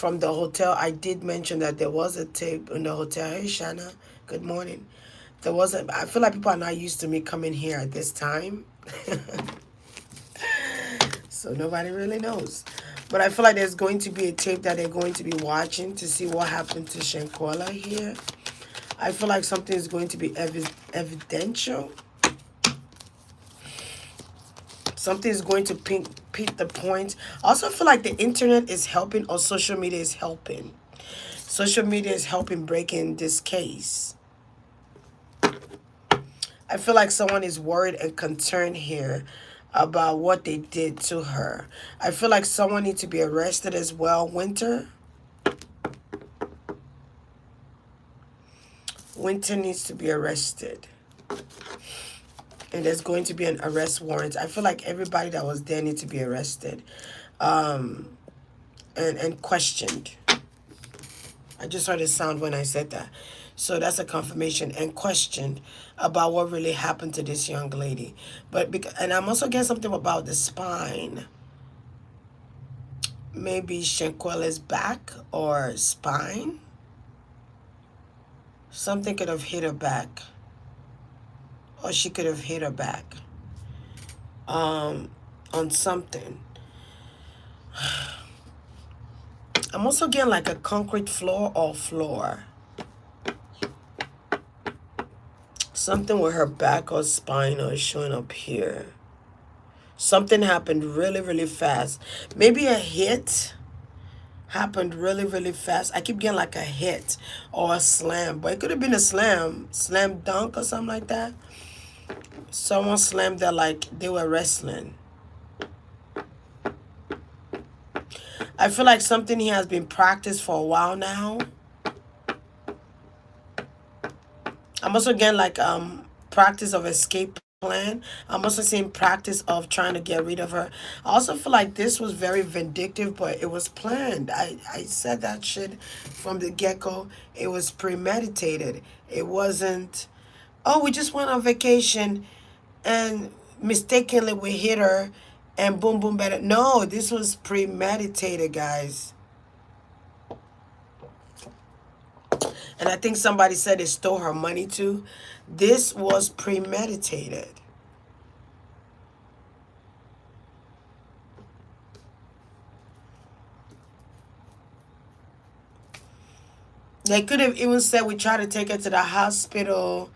from the hotel. I did mention that there was a tape in the hotel. Hey, Shanna, good morning. There wasn't. I feel like people are not used to me coming here at this time, so nobody really knows. But I feel like there's going to be a tape that they're going to be watching to see what happened to ShanQuilla here. I feel like something is going to be evidential. Something is going to pick the point. I also feel like the internet is helping, or social media is helping. Social media is helping breaking this case. I feel like someone is worried and concerned here about what they did to her. I feel like someone needs to be arrested as well. Winter needs to be arrested. And there's going to be an arrest warrant. I feel like everybody that was there needs to be arrested. And questioned. I just heard a sound when I said that. So that's a confirmation, and questioned about what really happened to this young lady. And I'm also getting something about the spine. Maybe ShanQuilla's back or spine. Something could have hit her back. Or she could have hit her back. On something. I'm also getting like a concrete floor or floor. Something with her back or spine or showing up here. Something happened really, really fast. Maybe a hit happened really, really fast. I keep getting like a hit or a slam. But it could have been a slam dunk or something like that. Someone slammed her like they were wrestling. I feel like something here has been practiced for a while now. I'm also getting like practice of escape plan. I'm also seeing practice of trying to get rid of her. I also feel like this was very vindictive, but it was planned. I said that shit from the get-go. It was premeditated. It wasn't, oh, we just went on vacation and mistakenly we hit her and boom, boom, better. No, this was premeditated, guys. And I think somebody said they stole her money too. This was premeditated. They could have even said we tried to take her to the hospital.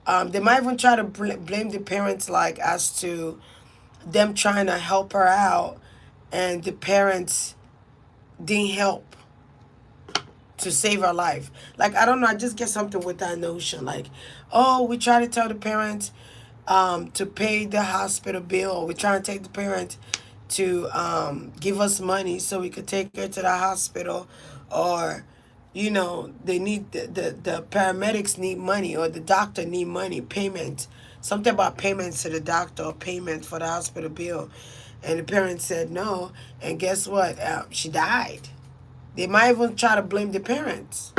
They might even try to blame the parents, like as to them trying to help her out, and the parents didn't help to save her life. Like, I don't know, I just get something with that notion. Like, oh, we try to tell the parents to pay the hospital bill. Or we try to take the parent to give us money so we could take her to the hospital. Or, you know, they need the paramedics need money, or the doctor need money, payment. Something about payments to the doctor or payment for the hospital bill. And the parents said no. And guess what? She died. They might even try to blame the parents.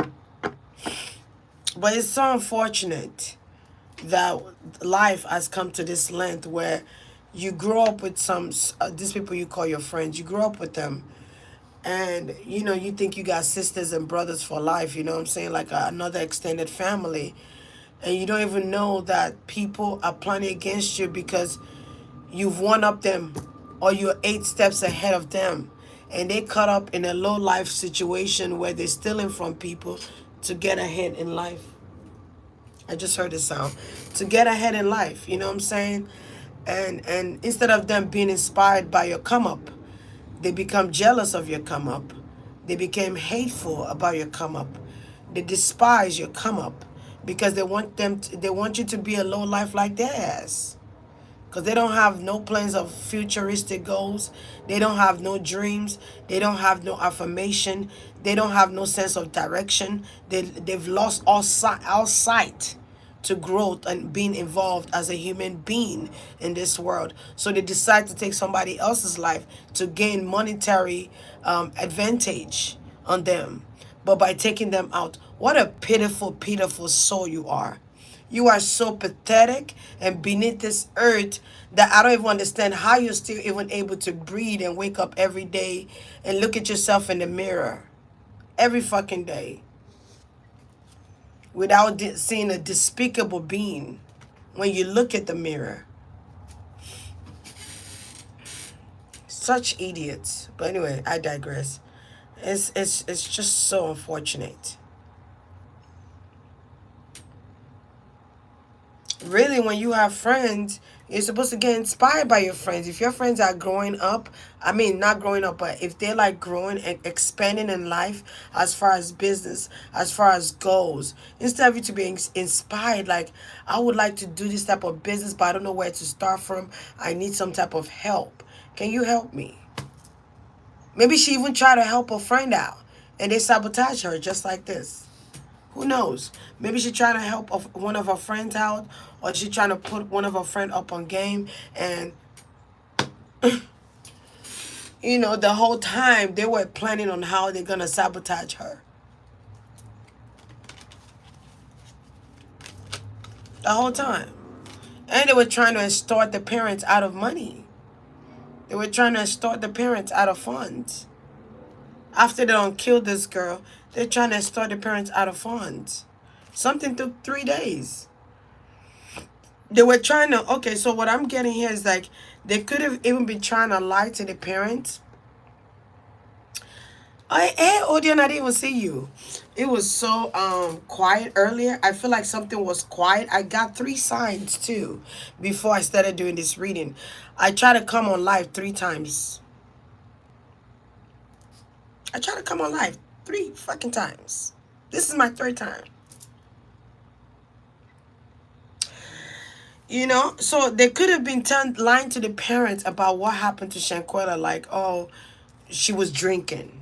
But it's so unfortunate that life has come to this length where you grow up with these people you call your friends. You grow up with them. And, you know, you think you got sisters and brothers for life, you know what I'm saying? Like another extended family. And you don't even know that people are planning against you because you've one up them, or you're 8 steps ahead of them. And they caught up in a low life situation where they're stealing from people to get ahead in life. I just heard the sound. To get ahead in life, you know what I'm saying? And instead of them being inspired by your come up, they become jealous of your come up. They became hateful about your come up. They despise your come up because they want you to be a low life like theirs. Because they don't have no plans of futuristic goals. They don't have no dreams. They don't have no affirmation. They don't have no sense of direction. They've lost all sight to growth and being involved as a human being in this world. So they decide to take somebody else's life to gain monetary advantage on them. But by taking them out, what a pitiful, pitiful soul you are. You are so pathetic and beneath this earth that I don't even understand how you're still even able to breathe and wake up every day and look at yourself in the mirror. every fucking day without seeing a despicable being when you look at the mirror. Such idiots. But anyway, I digress. It's just so unfortunate. Really, when you have friends, you're supposed to get inspired by your friends. If your friends are growing up, I mean, not growing up, but if they're like growing and expanding in life as far as business, as far as goals, instead of you to be inspired, like, I would like to do this type of business, but I don't know where to start from. I need some type of help. Can you help me? Maybe she even tried to help a friend out and they sabotage her just like this. Who knows? Maybe she trying to help one of her friends out, or she trying to put one of her friend up on game, and the whole time they were planning on how they're gonna sabotage her. The whole time, and they were trying to extort the parents out of money. They were trying to extort the parents out of funds. After they don't kill this girl, they're trying to extort the parents out of funds. Something took 3 days. They were trying to, okay, so what I'm getting here is like, they could have even been trying to lie to the parents. Hey, Odion, I didn't even see you. It was so quiet earlier. I feel like something was quiet. I got 3 signs too before I started doing this reading. I tried to come on live 3 times. I tried to come on live 3 fucking times. This is my 3rd time. So they could have been lying to the parents about what happened to ShanQuilla, like, oh, she was drinking.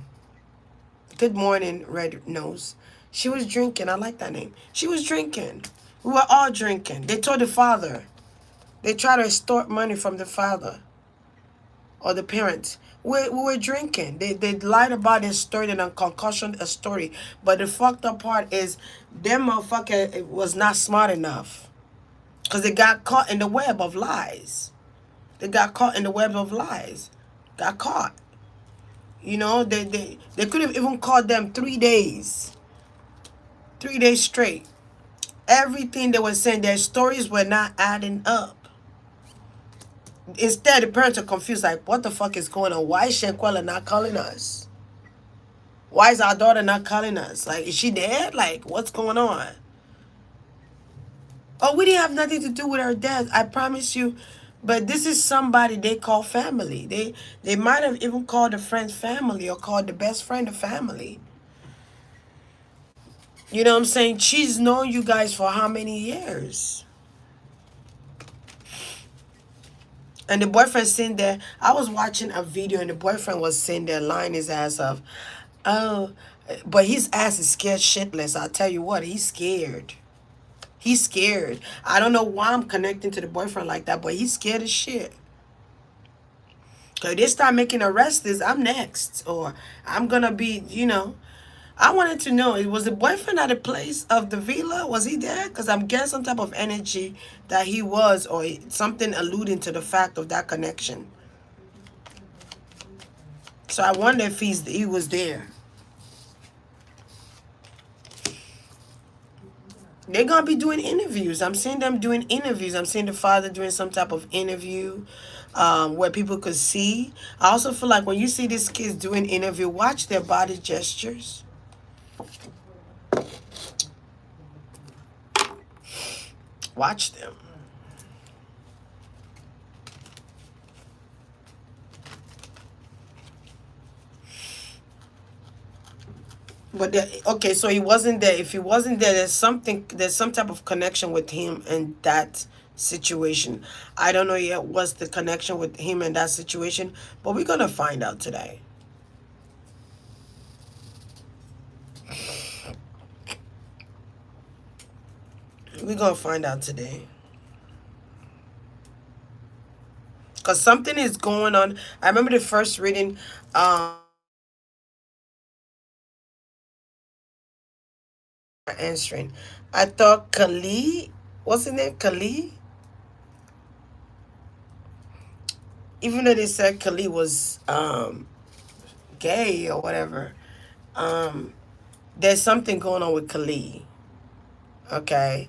Good morning, Red Nose. She was drinking. I like that name. She was drinking. We were all drinking. They told the father. They tried to extort money from the father or the parents. We were drinking. They lied about their story and concussioned a story. But the fucked up part is them motherfucker was not smart enough. Because they got caught in the web of lies. They got caught in the web of lies. Got caught. They could have even caught them 3 days. 3 days straight. Everything they were saying, their stories were not adding up. Instead, the parents are confused, like, what the fuck is going on? Why is ShanQuilla not calling us? Why is our daughter not calling us? Like, is she dead? Like, what's going on? Oh, we didn't have nothing to do with her death, I promise you. But this is somebody they call family. They might have even called a friend's family or called the best friend a family. You know what I'm saying? She's known you guys for how many years? And the boyfriend sitting there. I was watching a video and the boyfriend was sitting there lying his ass off. Oh, but his ass is scared shitless. I'll tell you what, he's scared. He's scared. I don't know why I'm connecting to the boyfriend like that, but he's scared as shit. Because they start making arrests, I'm next. Or I'm going to be. I wanted to know, was the boyfriend at the place of the villa? Was he there? Because I'm getting some type of energy that he was, or something alluding to the fact of that connection. So I wonder if he was there. They're going to be doing interviews. I'm seeing them doing interviews. I'm seeing the father doing some type of interview where people could see. I also feel like when you see these kids doing interview, watch their body gestures. Watch them. But okay, so he wasn't there. If he wasn't there, there's some type of connection with him and that situation. I don't know yet what's the connection with him and that situation, but we're gonna find out today. We're gonna find out today. Because something is going on. I remember the first reading, answering. I thought Kali, what's his name? Kali? Even though they said Kali was gay or whatever. there's something going on with Khalid. Okay.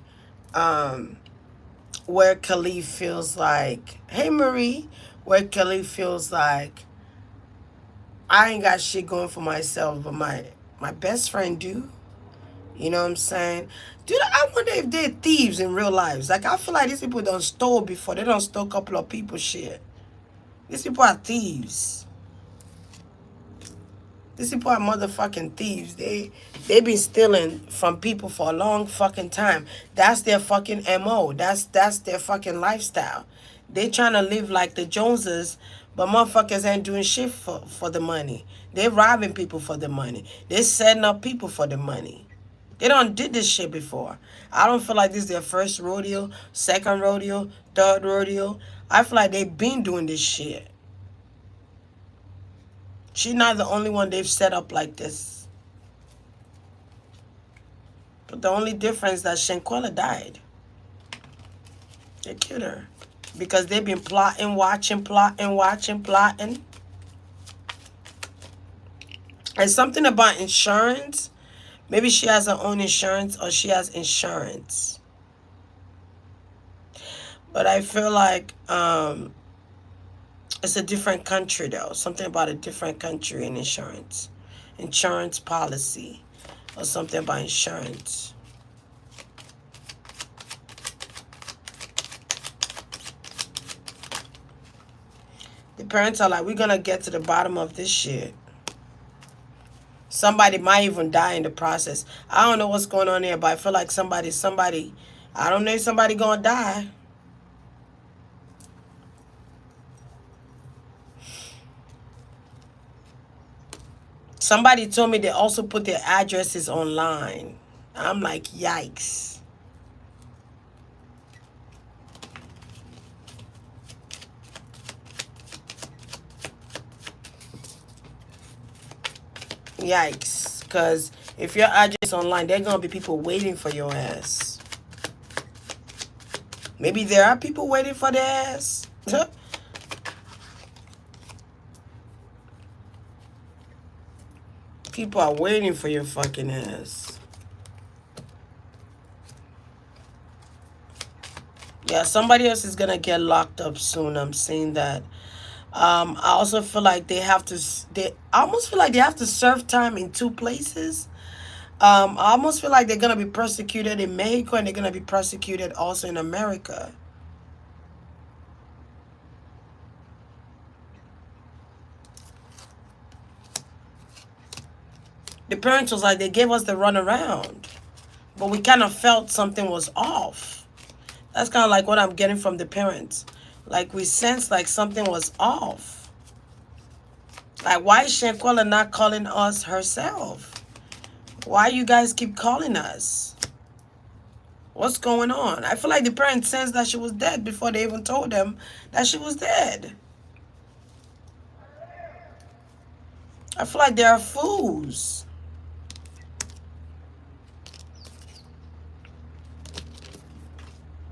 Where Khalid feels like, hey Marie, where Khalid feels like I ain't got shit going for myself, but my best friend do. You know what I'm saying? Dude, I wonder if they're thieves in real lives. Like, I feel like these people don't stole before. They don't stole a couple of people shit. These people are thieves. These people are motherfucking thieves. They been stealing from people for a long fucking time. That's their fucking MO. That's their fucking lifestyle. They trying to live like the Joneses, but motherfuckers ain't doing shit for the money. They robbing people for the money. They setting up people for the money. They don't did this shit before. I don't feel like this is their first rodeo, second rodeo, third rodeo. I feel like they've been doing this shit. She's not the only one they've set up like this. But the only difference is that ShanQuilla died. They killed her. Because they've been plotting, watching, plotting. And something about insurance. Maybe she has her own insurance or she has insurance. But I feel like it's a different country though. Something about a different country in insurance. Insurance policy. Or something about insurance. The parents are like, we're gonna get to the bottom of this shit. Somebody might even die in the process. I don't know what's going on there, but I feel like somebody, I don't know if somebody gonna die. Somebody told me they also put their addresses online. I'm like, yikes. Yikes. Because if your address is online, there are going to be people waiting for your ass. Maybe there are people waiting for their ass. People are waiting for your fucking ass. Yeah, somebody else is going to get locked up soon. I'm saying that. I also feel like they have to, I almost feel like they have to serve time in two places. I almost feel like they're going to be persecuted in Mexico and they're going to be persecuted also in America. The parents was like, they gave us the runaround. But we kind of felt something was off. That's kind of like what I'm getting from the parents. Like, we sensed like something was off. Like, why is ShanQuilla not calling us herself? Why you guys keep calling us? What's going on? I feel like the parents sensed that she was dead before they even told them that she was dead. I feel like they are fools.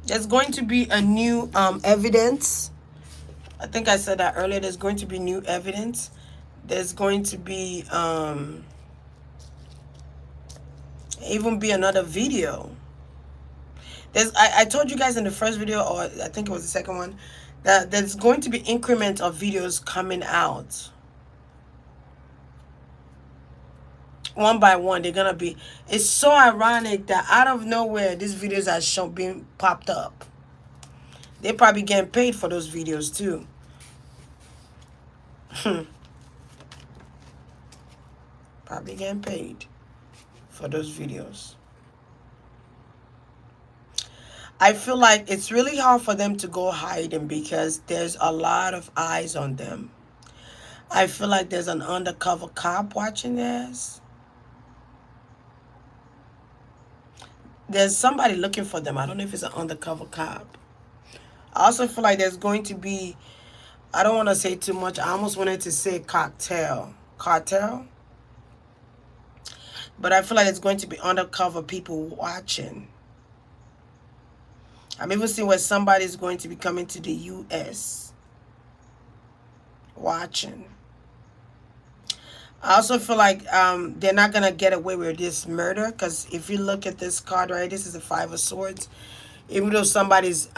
There's going to be a new evidence. I think I said that earlier. There's going to be new evidence. There's going to be even be another video. I told you guys in the first video, or I think it was the second one, that there's going to be increments of videos coming out. One by one, they're gonna be. It's so ironic that out of nowhere, these videos are being popped up. They probably getting paid for those videos too. Probably getting paid for those videos. I feel like it's really hard for them to go hiding because there's a lot of eyes on them. I feel like there's an undercover cop watching this. There's somebody looking for them. I don't know if it's an undercover cop. I also feel like there's going to be, I don't want to say too much. I almost wanted to say cartel. But I feel like it's going to be undercover people watching. I'm even seeing where somebody's going to be coming to the U.S. watching. I also feel like they're not gonna get away with this murder, because if you look at this card, right, this is the Five of Swords. Even though somebody's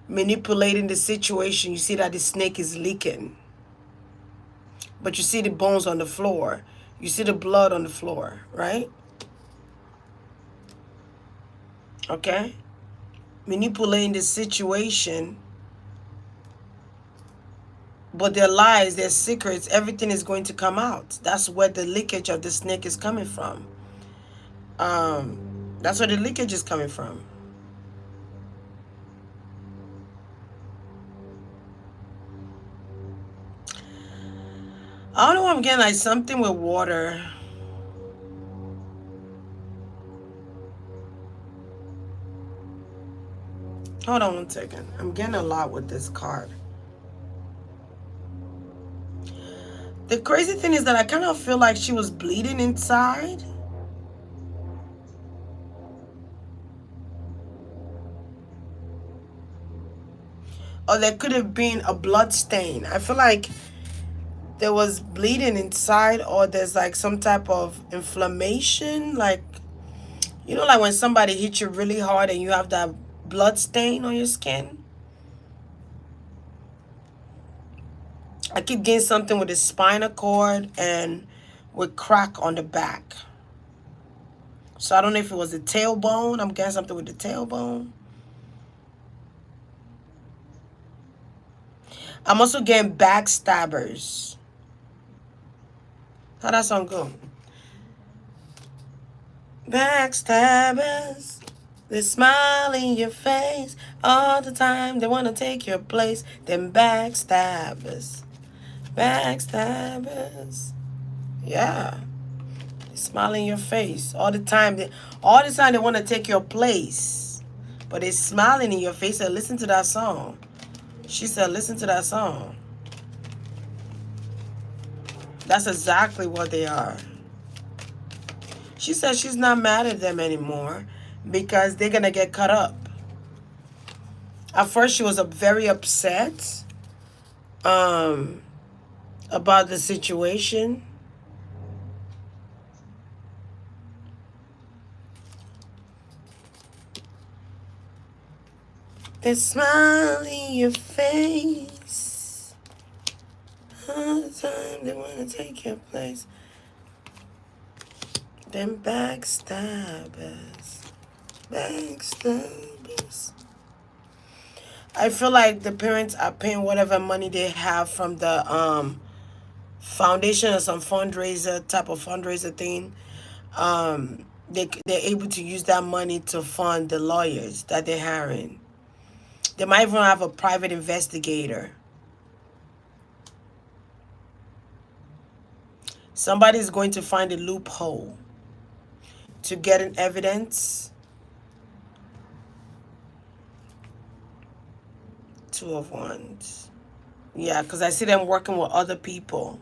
manipulating the situation, you see that the snake is leaking, but you see the bones on the floor, you see the blood on the floor, right? Okay, manipulating the situation, but their lies, their secrets, everything is going to come out. That's where the leakage of the snake is coming from. That's where the leakage is coming from. I don't know why I'm getting like something with water. Hold on one second. I'm getting a lot with this card. The crazy thing is that I kind of feel like she was bleeding inside. Or there could have been a blood stain. I feel like there was bleeding inside, or there's like some type of inflammation. Like, you know, like when somebody hits you really hard and you have that blood stain on your skin. I keep getting something with the spinal cord and with crack on the back. So I don't know if it was the tailbone. I'm getting something with the tailbone. I'm also getting backstabbers. How that song go? Backstabbers, they smile in your face all the time. They want to take your place. Them backstabbers. Backstabbers. Yeah. They smile in your face all the time. All the time they want to take your place. But they're smiling in your face. And listen to that song. She said, listen to that song. That's exactly what they are. She said she's not mad at them anymore because they're going to get caught up. At first, she was very upset about the situation. They smile in your face all the time. They want to take your place. Them backstabbers. Backstabbers. I feel like the parents are paying whatever money they have from the foundation or some fundraiser, type of fundraiser thing. They're able to use that money to fund the lawyers that they're hiring. They might even have a private investigator. Somebody's going to find a loophole to get an evidence. Two of Wands. Yeah, because I see them working with other people.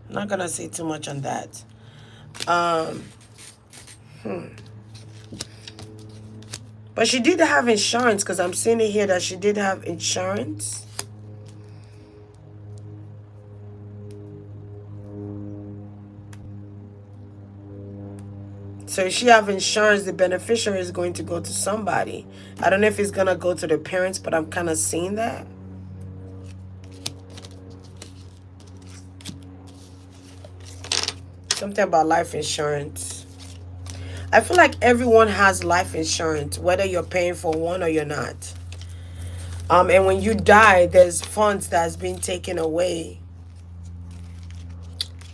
I'm not going to say too much on that. But she did have insurance, because I'm seeing it here that she did have insurance. So if she have insurance, the beneficiary is going to go to somebody. I don't know if it's going to go to the parents, but I'm kind of seeing that. Something about life insurance. I feel like everyone has life insurance, whether you're paying for one or you're not. And when you die, there's funds that's being taken away.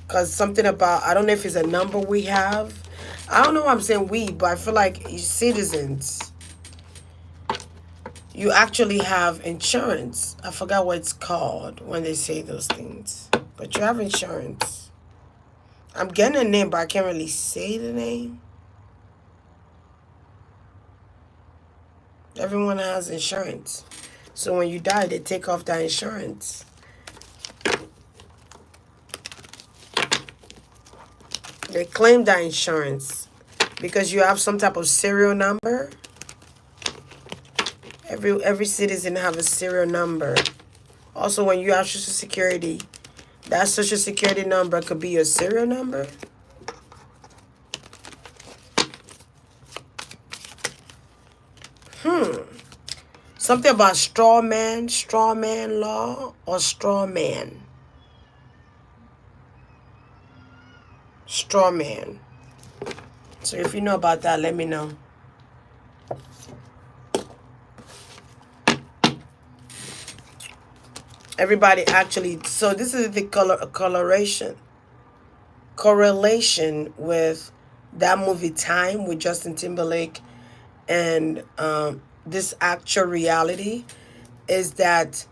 Because something about, I don't know if it's a number we have. I don't know why I'm saying we, but I feel like citizens, you actually have insurance. I forgot what it's called when they say those things. But you have insurance. I'm getting a name, but I can't really say the name. Everyone has insurance. So when you die, they take off that insurance. They claim that insurance because you have some type of serial number. Every citizen have a serial number. Also, when you have Social Security, That social security number could be your serial number. Something about straw man law, or straw man. Straw man. So if you know about that, let me know. Everybody actually, so this is the correlation with that movie Time with Justin Timberlake, and this actual reality is that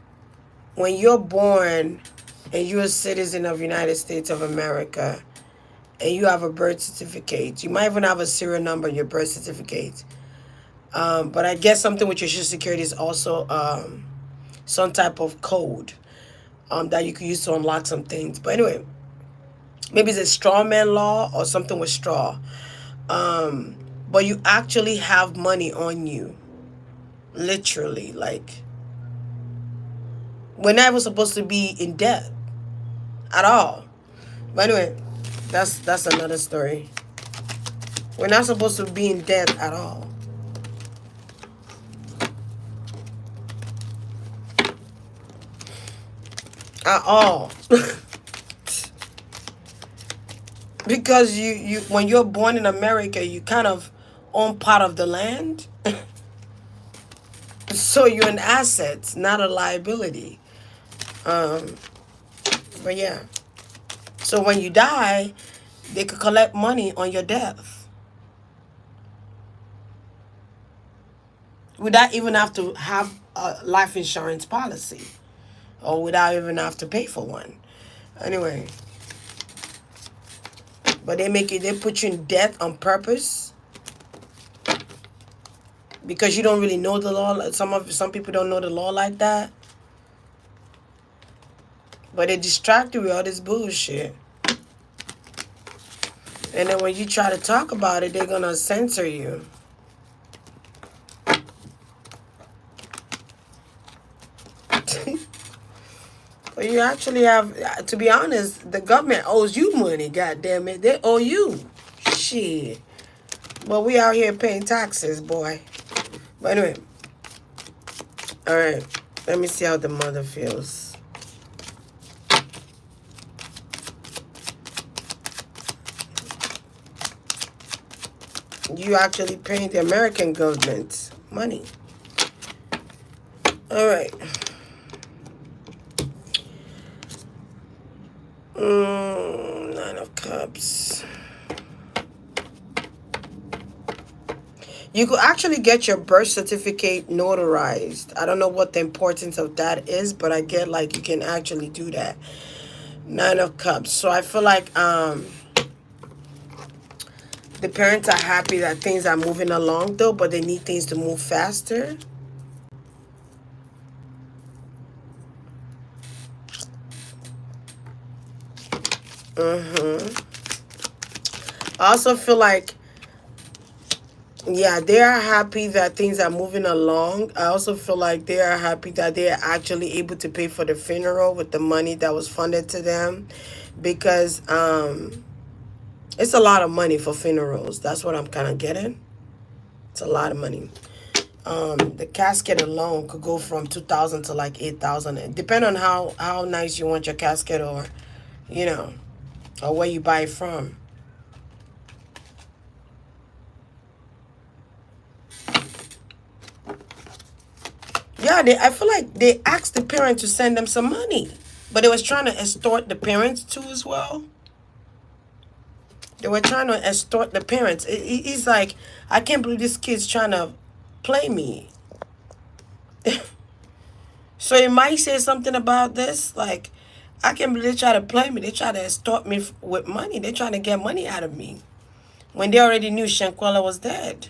when you're born and you're a citizen of United States of America and you have a birth certificate, you might even have a serial number in your birth certificate. But I guess something with your social security is also some type of code that you can use to unlock some things. But anyway, maybe it's a straw man law or something with straw. But you actually have money on you. Literally. Like, we're never supposed to be in debt at all. But anyway, that's another story. We're not supposed to be in debt at all. At all. Because you when you're born in America, you kind of own part of the land. So you're an asset, not a liability. But yeah. So when you die, they could collect money on your death without even have to have a life insurance policy, or without even have to pay for one. Anyway, but they put you in debt on purpose because you don't really know the law. Some people don't know the law like that, but they distract you with all this bullshit. And then when you try to talk about it, they're gonna censor you. But you actually have, to be honest, the government owes you money, God damn it. They owe you. Shit. But we out here paying taxes, boy. But anyway. Alright. Let me see how the mother feels. You actually paying the American government money. Alright. Nine of Cups. You could actually get your birth certificate notarized. I don't know what the importance of that is, but I get like you can actually do that. Nine of Cups. So I feel like the parents are happy that things are moving along though, but they need things to move faster. I also feel like, yeah, they are happy that things are moving along. I also feel like they are happy that they are actually able to pay for the funeral with the money that was funded to them, because it's a lot of money for funerals. That's what I'm kind of getting. It's a lot of money. The casket alone could go from 2,000 to like 8,000, depending on how nice you want your casket, or or where you buy it from. Yeah, I feel like they asked the parent to send them some money, but they was trying to extort the parents too as well. They were trying to extort the parents. He's like, I can't believe this kid's trying to play me. So he might say something about this, like, I can't believe they try to play me. They try to extort me with money. They're trying to get money out of me when they already knew ShanQuilla was dead.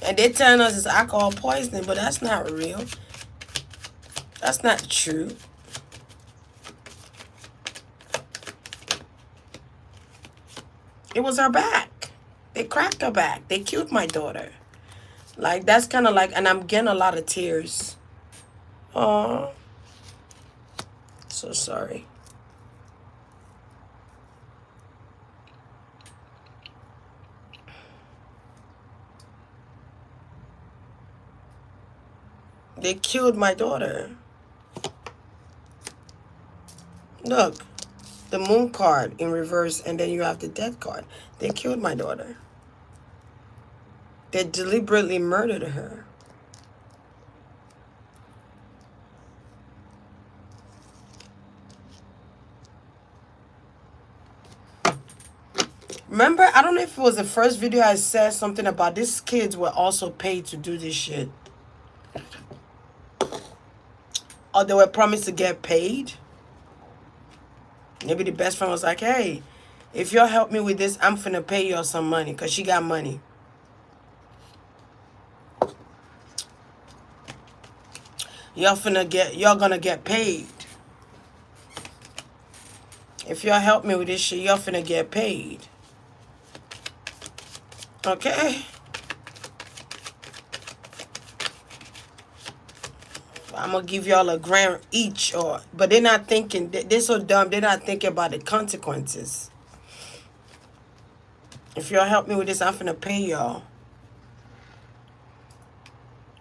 And they're telling us it's alcohol poisoning, but that's not real. That's not true. It was her back. They cracked her back. They killed my daughter. Like, that's kind of like, and I'm getting a lot of tears. Aww. So sorry. They killed my daughter. Look, the moon card in reverse, and then you have the death card. They killed my daughter. They deliberately murdered her. Remember, I don't know if it was the first video I said something about these kids were also paid to do this shit. Or they were promised to get paid. Maybe the best friend was like, hey, if y'all help me with this, I'm finna pay y'all some money. Because she got money. Y'all gonna get paid. If y'all help me with this shit, y'all finna get paid. Okay? I'm gonna give y'all $1,000 each, but they're not thinking. They're so dumb. They're not thinking about the consequences. If y'all help me with this, I'm finna pay y'all.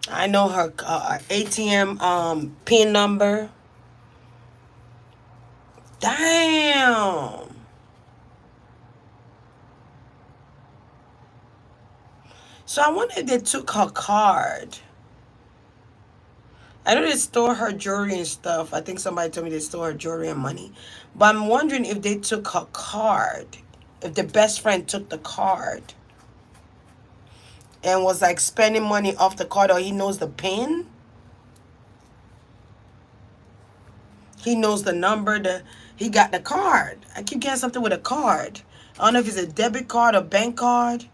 I know her ATM PIN number. Damn. So I wonder if they took her card. I know they stole her jewelry and stuff. I think somebody told me they stole her jewelry and money. But I'm wondering if they took her card. If the best friend took the card. And was like spending money off the card, or he knows the PIN. He knows the number. He got the card. I keep getting something with a card. I don't know if it's a debit card or bank card.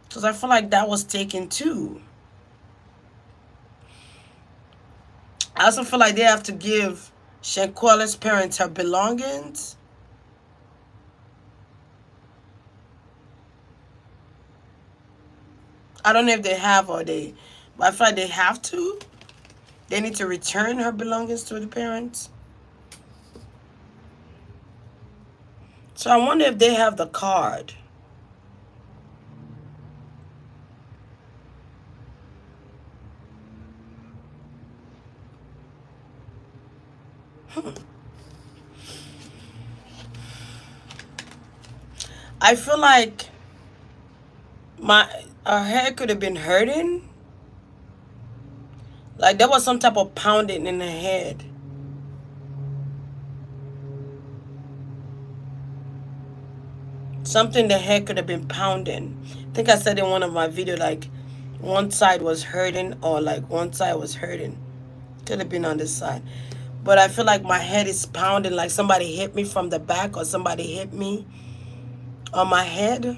Because I feel like that was taken too. I also feel like they have to give ShanQuilla's parents her belongings. I don't know if they have or but I feel like they have to. They need to return her belongings to the parents. So I wonder if they have the card. I feel like her head could have been hurting. Like there was some type of pounding in her head. Something the head could have been pounding. I think I said in one of my videos, like one side was hurting, or like one side was hurting. Could have been on this side. But I feel like my head is pounding, like somebody hit me from the back, or somebody hit me on my head.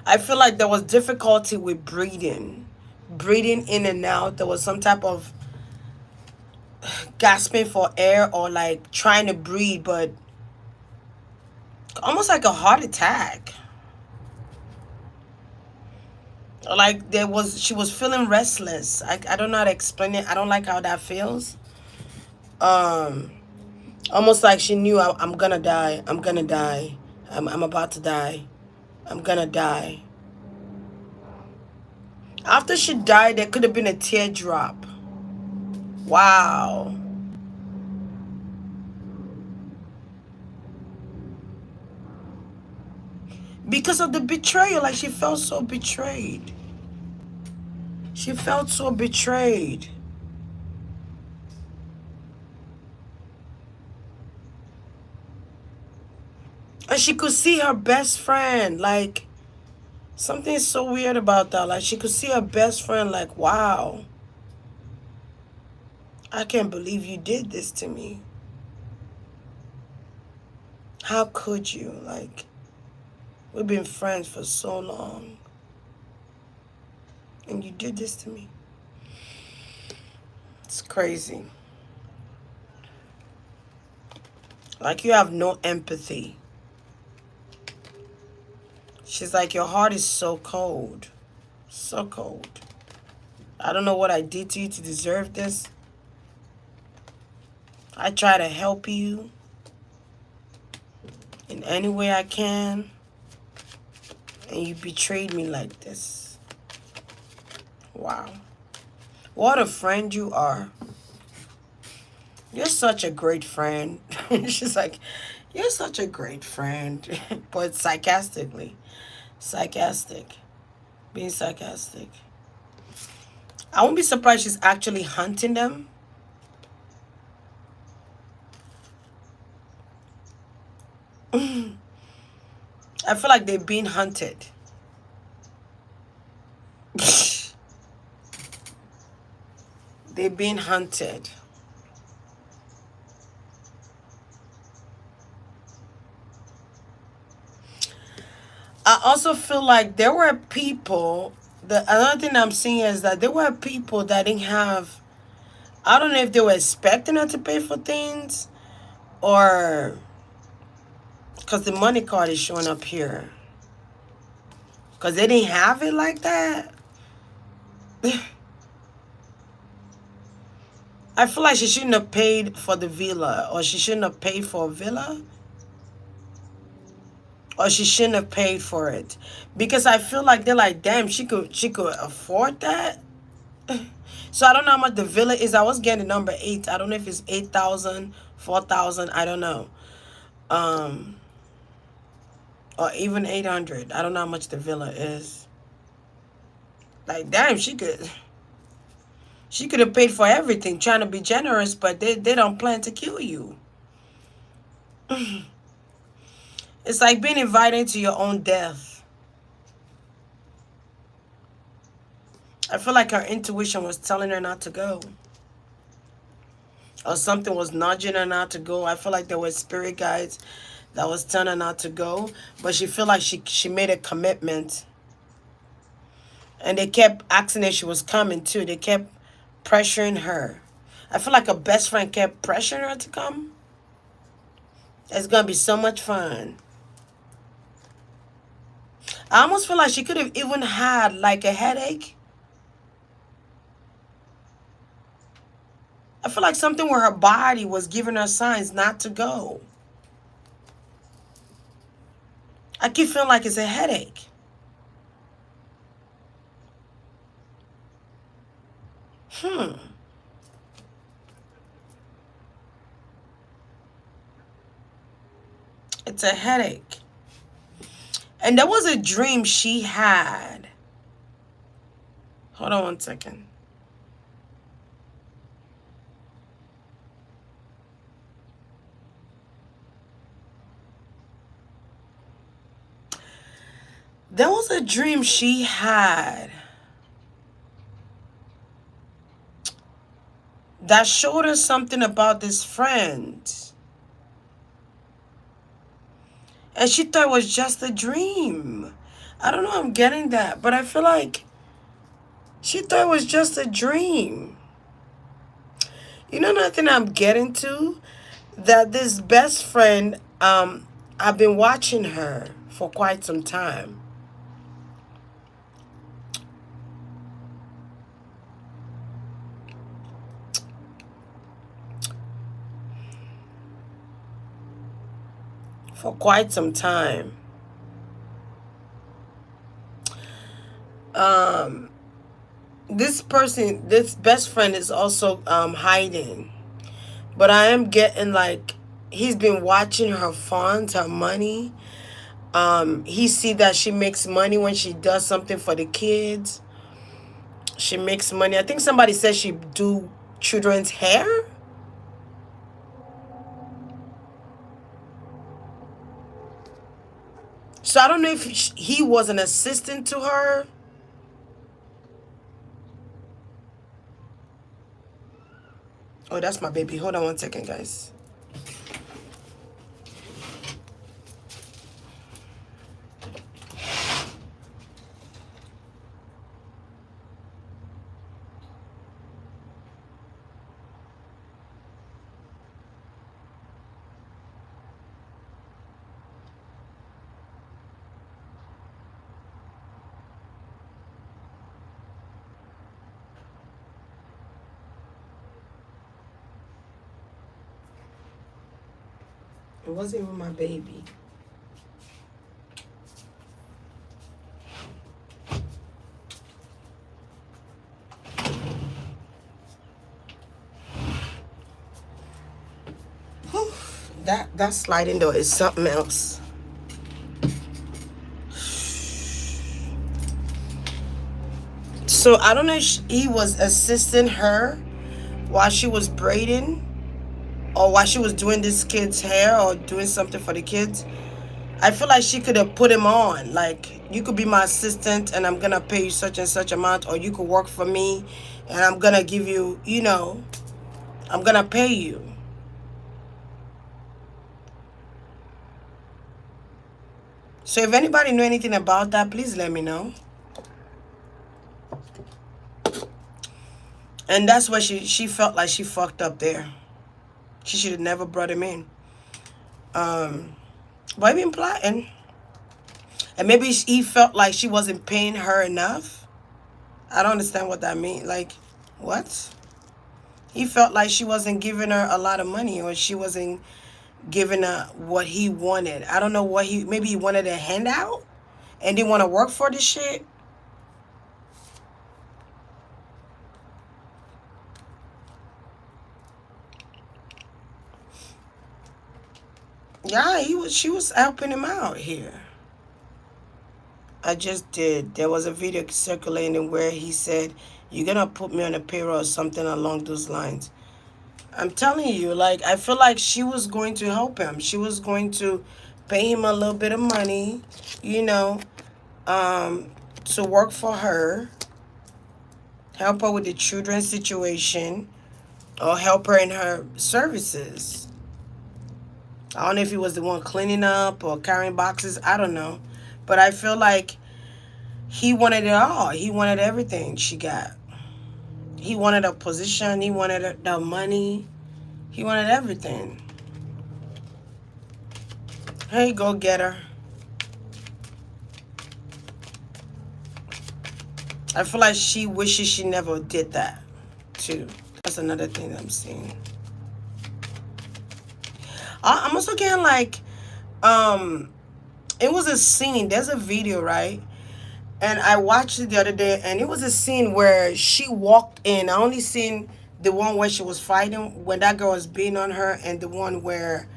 I feel like there was difficulty with breathing. Breathing in and out. There was some type of gasping for air, or like trying to breathe, but almost like a heart attack. Like she was feeling restless. I don't know how to explain it. I don't like how that feels. Almost like she knew I'm gonna die. I'm gonna die. I'm about to die. I'm gonna die. After she died, there could have been a teardrop. Wow. Because of the betrayal, like she felt so betrayed. She felt so betrayed. And she could see her best friend, like, something so weird about that. Like, she could see her best friend, like, wow, I can't believe you did this to me. How could you? Like, we've been friends for so long, and you did this to me. It's crazy. Like you have no empathy. She's like, your heart is so cold. So cold. I don't know what I did to you to deserve this. I try to help you in any way I can, and you betrayed me like this. Wow. What a friend you are. You're such a great friend. She's like, you're such a great friend. But sarcastically. Sarcastic. Being sarcastic. I won't be surprised she's actually hunting them. I feel like they're being hunted. They're being hunted. I also feel like there were people. Another thing I'm seeing is that there were people that didn't have. I don't know if they were expecting her to pay for things, or because the money card is showing up here. Because they didn't have it like that. I feel like she shouldn't have paid for the villa, or she shouldn't have paid for a villa, or she shouldn't have paid for it, because I feel like they're like, damn, she could afford that. So I don't know how much the villa is. I was getting number 8. I don't know if it's 8,000, 4,000. I don't know, um, or even 800. I don't know how much the villa is. Like, damn, she could have paid for everything, trying to be generous, but they don't plan to kill you. It's like being invited to your own death. I feel like her intuition was telling her not to go. Or something was nudging her not to go. I feel like there were spirit guides that was telling her not to go. But she feel like she made a commitment. And they kept asking if she was coming too. They kept pressuring her. I feel like her best friend kept pressuring her to come. It's going to be so much fun. I almost feel like she could have even had like a headache. I feel like something where her body was giving her signs not to go. I keep feeling like it's a headache. It's a headache. And there was a dream she had. Hold on one second. There was a dream she had that showed her something about this friend. And she thought it was just a dream. I don't know how I'm getting that, but I feel like she thought it was just a dream. You know, nothing I'm getting to? That this best friend, I've been watching her for quite some time. For quite some time. Um, this best friend is also hiding. But I am getting like he's been watching her funds, her money. He see that she makes money when she does something for the kids. She makes money. I think somebody said she do children's hair. So I don't know if he was an assistant to her. Oh, that's my baby. Hold on one second, guys. It wasn't even my baby. Whew. That sliding door is something else. So I don't know if he was assisting her while she was braiding or while she was doing this kid's hair or doing something for the kids. I feel like she could have put him on. Like, you could be my assistant and I'm going to pay you such and such amount, or you could work for me and I'm going to give you, I'm going to pay you. So if anybody know anything about that, please let me know. And that's where she felt like she fucked up there. She should have never brought him in. But he been plotting. And maybe he felt like she wasn't paying her enough. I don't understand what that means. Like, what? He felt like she wasn't giving her a lot of money, or she wasn't giving her what he wanted. I don't know what maybe he wanted a handout and didn't want to work for this shit. Yeah, she was helping him out here. I just did. There was a video circulating where he said, "You're gonna put me on a payroll," or something along those lines. I'm telling you, like, I feel like she was going to help him. She was going to pay him a little bit of money, you know, to work for her, help her with the children's situation, or help her in her services. I don't know if he was the one cleaning up or carrying boxes. I don't know. But I feel like he wanted it all. He wanted everything she got. He wanted a position. He wanted the money. He wanted everything. Hey, go get her. I feel like she wishes she never did that, too. That's another thing that I'm seeing. I'm also getting like, it was a scene. There's a video, right? And I watched it the other day, and it was a scene where she walked in. I only seen the one where she was fighting, when that girl was beating on her, and the one where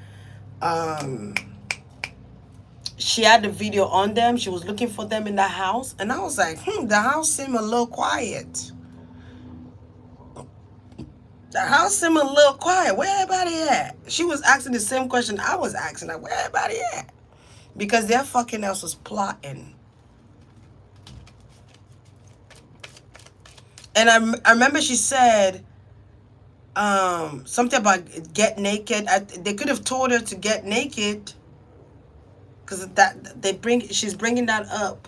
she had the video on them. She was looking for them in the house. And I was like, the house seemed a little quiet. The house seemed a little quiet. Where everybody at? She was asking the same question I was asking. Like, where everybody at? Because their fucking else was plotting. And I remember she said something about get naked. They could have told her to get naked, because she's bringing that up.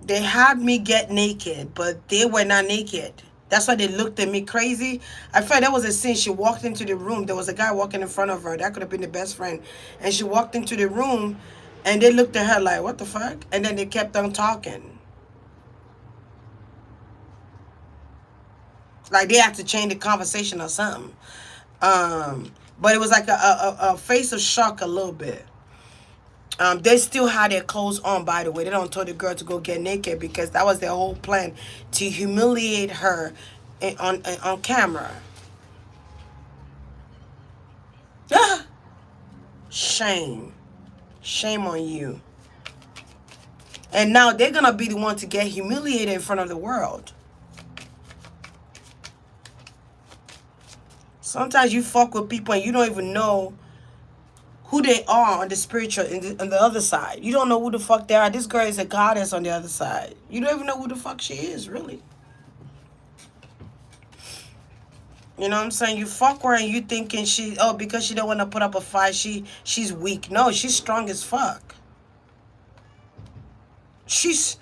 They had me get naked, but they were not naked. That's why they looked at me crazy. I felt there was a scene. She walked into the room. There was a guy walking in front of her. That could have been the best friend. And she walked into the room, and they looked at her like, what the fuck? And then they kept on talking. Like they had to change the conversation or something. But it was like a face of shock a little bit. They still had their clothes on, by the way. They don't tell the girl to go get naked, because that was their whole plan, to humiliate her on camera. Ah! Shame. Shame on you. And now they're going to be the one to get humiliated in front of the world. Sometimes you fuck with people and you don't even know who they are on the spiritual, on the other side. You don't know who the fuck they are. This girl is a goddess on the other side. You don't even know who the fuck she is, really. You know what I'm saying? You fuck her and you thinking because she don't want to put up a fight, she's weak. No, she's strong as fuck. She's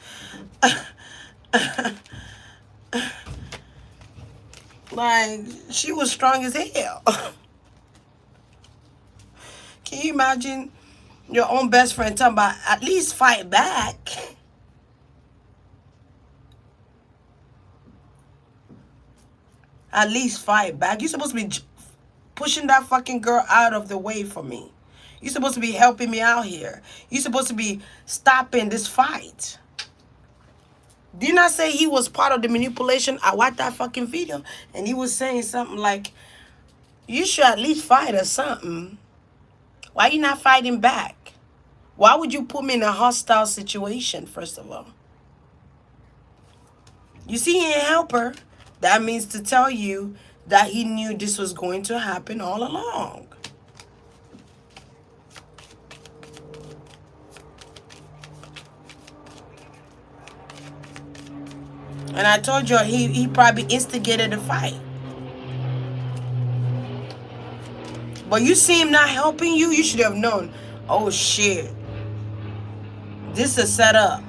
like, she was strong as hell. Can you imagine your own best friend talking about at least fight back? At least fight back. You're supposed to be pushing that fucking girl out of the way for me. You're supposed to be helping me out here. You're supposed to be stopping this fight. Didn't I say he was part of the manipulation? I watched that fucking video and he was saying something like, you should at least fight or something. Why you not fighting back? Why would you put me in a hostile situation, first of all? You see, he ain't help her. That means to tell you that he knew this was going to happen all along. And I told you he probably instigated the fight. But you see him not helping you, you should have known, oh shit, this is set up.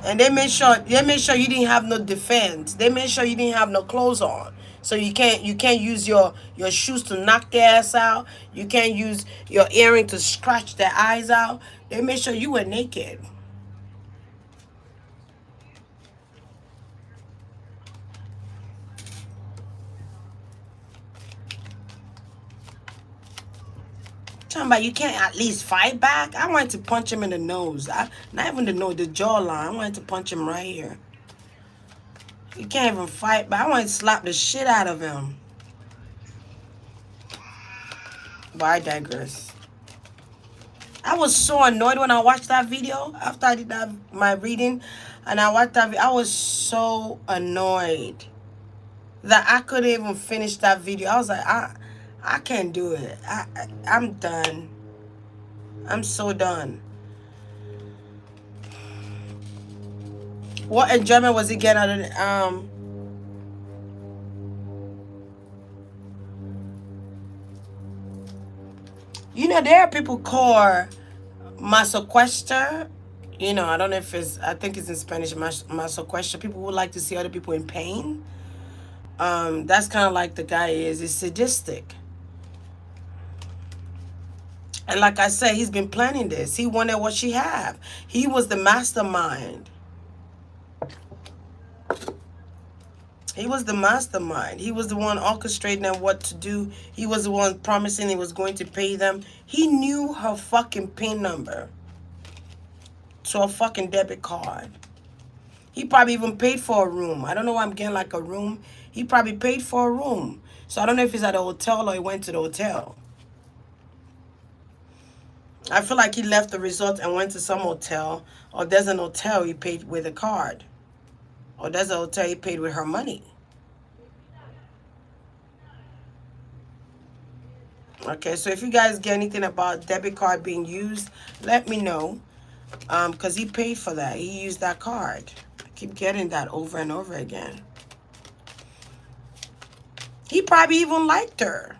And they made sure you didn't have no defense. They made sure you didn't have no clothes on. So you can't use your shoes to knock their ass out. You can't use your earring to scratch their eyes out. They made sure you were naked. Talking about you can't at least fight back. I wanted to punch him in the nose. Not even the nose, the jawline. I wanted to punch him right here. You can't even fight back. I wanted to slap the shit out of him. But I digress. I was so annoyed when I watched that video after I did my reading, and I watched that. I was so annoyed that I couldn't even finish that video. I was like, I can't do it. I'm done. I'm so done. What enjoyment was he getting out of it? You know, there are people called masoquista. You know, I don't know if it's, I think it's in Spanish, masoquista. People who like to see other people in pain. That's kind of like the guy is. He's sadistic. And like I said, he's been planning this. He wanted what she had. He was the mastermind. He was the mastermind. He was the one orchestrating them what to do. He was the one promising he was going to pay them. He knew her fucking PIN number to a fucking debit card. He probably even paid for a room. I don't know why I'm getting like a room. He probably paid for a room. So I don't know if he's at a hotel or he went to the hotel. I feel like he left the resort and went to some hotel. Or there's an hotel he paid with a card. Or there's a hotel he paid with her money. Okay, so if you guys get anything about debit card being used, let me know. Because he paid for that. He used that card. I keep getting that over and over again. He probably even liked her.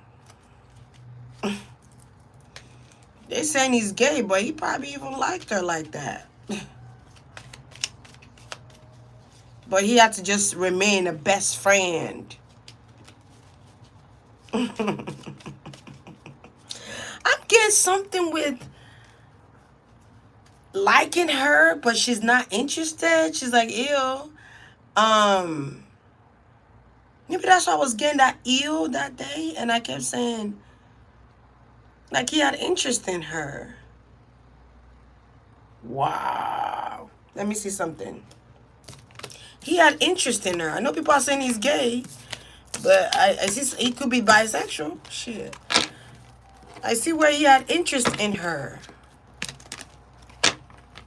They're saying he's gay, but he probably even liked her like that. But he had to just remain a best friend. I'm getting something with liking her, but she's not interested. She's like, ew. Maybe that's why I was getting that ew that day. And I kept saying, like, he had interest in her. Wow. Let me see something. He had interest in her. I know people are saying he's gay, but I see he could be bisexual. Shit. I see where he had interest in her.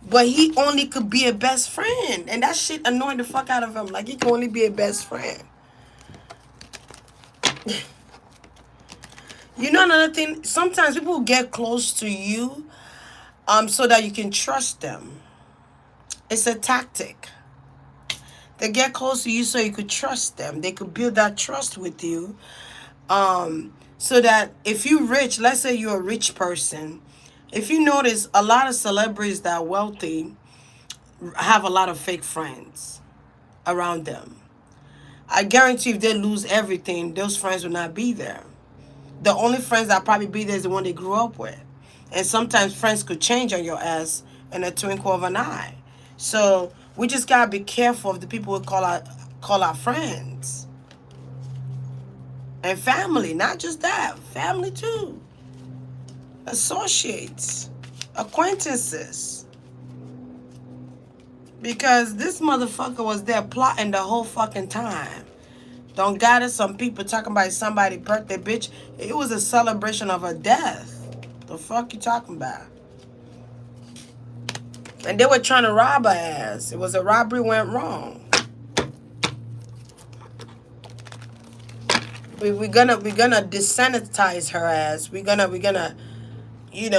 But he only could be a best friend. And that shit annoyed the fuck out of him. Like, he can only be a best friend. You know another thing? Sometimes people get close to you so that you can trust them. It's a tactic. They get close to you so you could trust them. They could build that trust with you. So that if you're rich, let's say you're a rich person, if you notice, a lot of celebrities that are wealthy have a lot of fake friends around them. I guarantee if they lose everything, those friends will not be there. The only friends that probably be there is the one they grew up with. And sometimes friends could change on your ass in a twinkle of an eye. So we just gotta be careful of the people we call our friends. And family, not just that, family too. Associates, acquaintances. Because this motherfucker was there plotting the whole fucking time. Don't gather some people talking about somebody's birthday, bitch. It was a celebration of her death. The fuck you talking about? And they were trying to rob her ass. It was a robbery went wrong. We're gonna desanitize her ass. We're gonna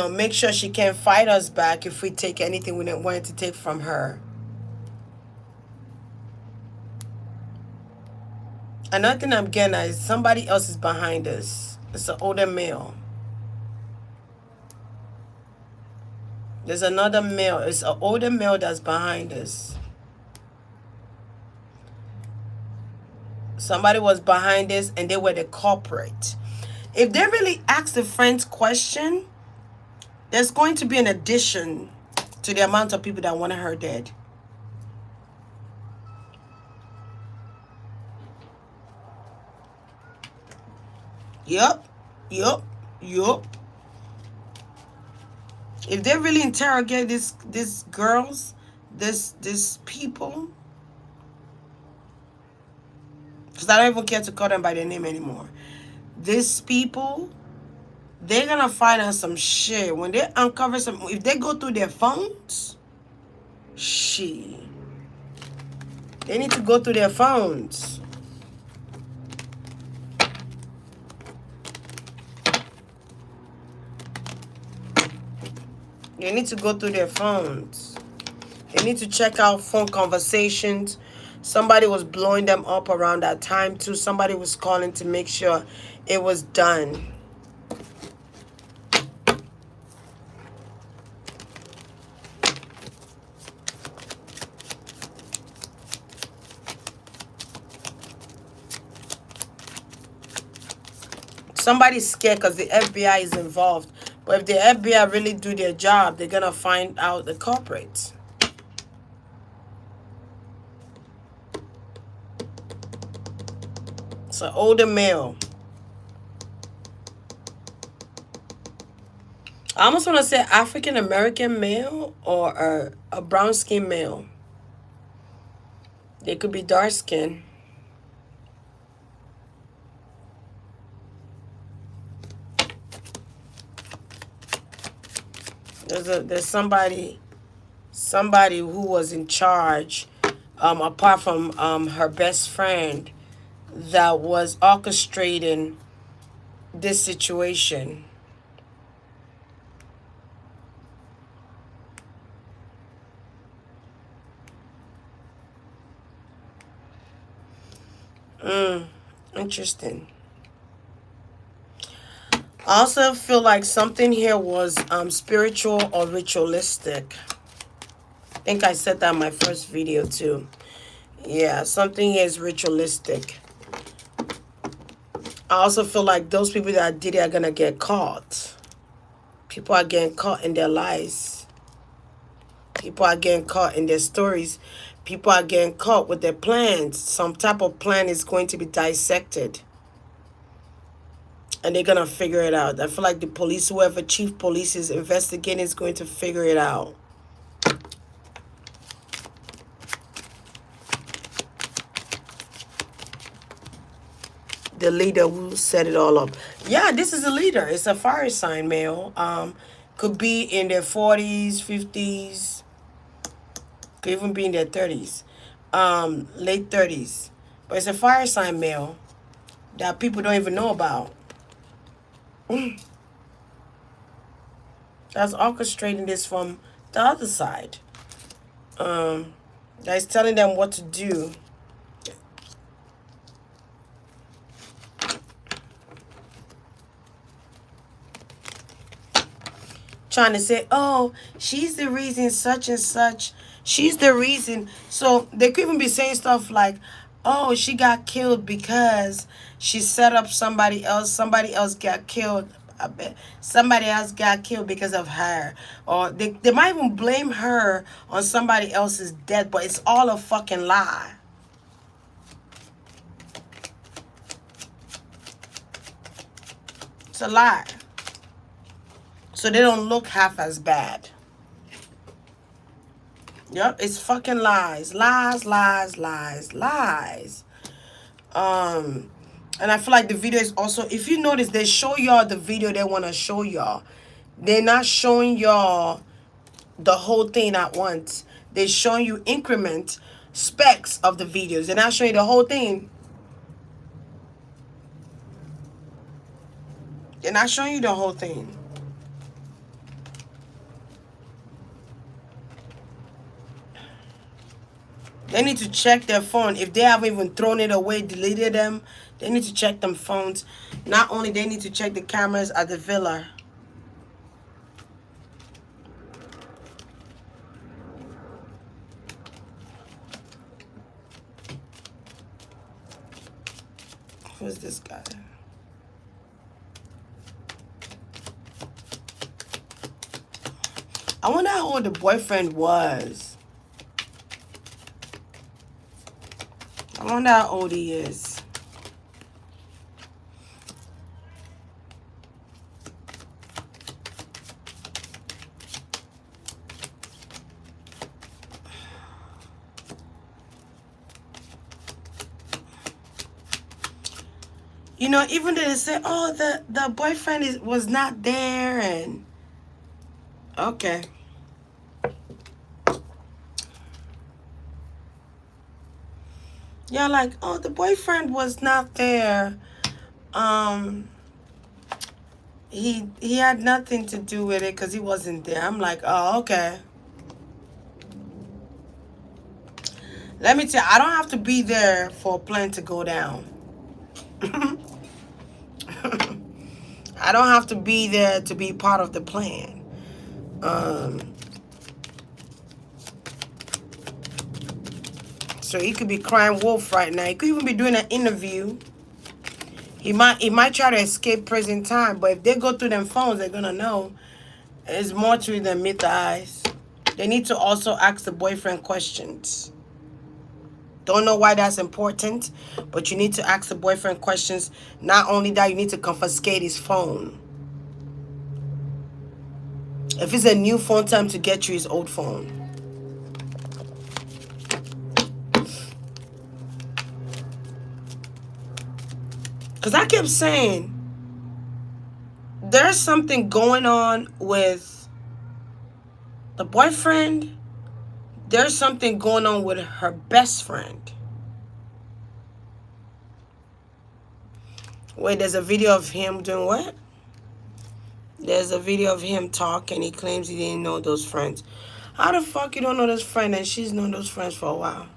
make sure she can't fight us back if we take anything we didn't want to take from her. Another thing I'm getting at is somebody else is behind us. It's an older male. There's another male. It's an older male that's behind us. Somebody was behind this and they were the culprit. If they really ask the friend's question, there's going to be an addition to the amount of people that wanted her dead. Yup. If they really interrogate these girls, this people, because I don't even care to call them by their name anymore. These people, they're gonna find out some shit. When they uncover some, if they go through their phones, shit. They need to go through their phones. They need to go through their phones. They need to check out phone conversations. Somebody was blowing them up around that time too. Somebody was calling to make sure it was done. Somebody's scared because the FBI is involved. But if the FBI really do their job, they're going to find out the culprits. It's an older male. I almost want to say African-American male or a brown-skinned male. They could be dark-skinned. There's somebody who was in charge, apart from her best friend, that was orchestrating this situation. Interesting. I also feel like something here was spiritual or ritualistic. I think I said that in my first video too. Yeah, something here is ritualistic. I also feel like those people that did it are going to get caught. People are getting caught in their lies. People are getting caught in their stories. People are getting caught with their plans. Some type of plan is going to be dissected. And they're going to figure it out. I feel like the police, whoever chief police is investigating, is going to figure it out. The leader who set it all up. Yeah, this is a leader. It's a fire sign male. Could be in their 40s, 50s. Could even be in their 30s. Late 30s. But it's a fire sign male that people don't even know about. That's orchestrating this from the other side. That's telling them what to do. Trying to say, oh, she's the reason such and such. She's the reason. So they could even be saying stuff like, oh, she got killed because she set up somebody else. Somebody else got killed. Somebody else got killed because of her. Or they might even blame her on somebody else's death, but it's all a fucking lie. It's a lie. So they don't look half as bad. Yep, it's fucking lies. Lies, lies, lies, lies. And I feel like the video is also, if you notice, they show y'all the video they want to show y'all. They're not showing y'all the whole thing at once. They're showing you increment specs of the videos. They're not showing you the whole thing. They're not showing you the whole thing. They need to check their phone. If they haven't even thrown it away, deleted them, they need to check them phones. Not only they need to check the cameras at the villa. Who's this guy? I wonder how old the boyfriend was. I wonder how old he is. You know, even though they say, oh, the boyfriend was not there, and okay. Yeah, like, oh, the boyfriend was not there. He had nothing to do with it because he wasn't there. I'm like, oh, okay. Let me tell you, I don't have to be there for a plane to go down. I don't have to be there to be part of the plan. So he could be crying wolf right now. He could even be doing an interview. He might try to escape prison time, but if they go through them phones, they're gonna know there's more to it than meet the eyes. They need to also ask the boyfriend questions. Don't know why that's important, but you need to ask the boyfriend questions. Not only that, you need to confiscate his phone. If it's a new phone, time to get you his old phone. Because I kept saying, there's something going on with the boyfriend. There's something going on with her best friend. Wait, there's a video of him doing what? There's a video of him talking. He claims he didn't know those friends. How the fuck you don't know this friend and she's known those friends for a while?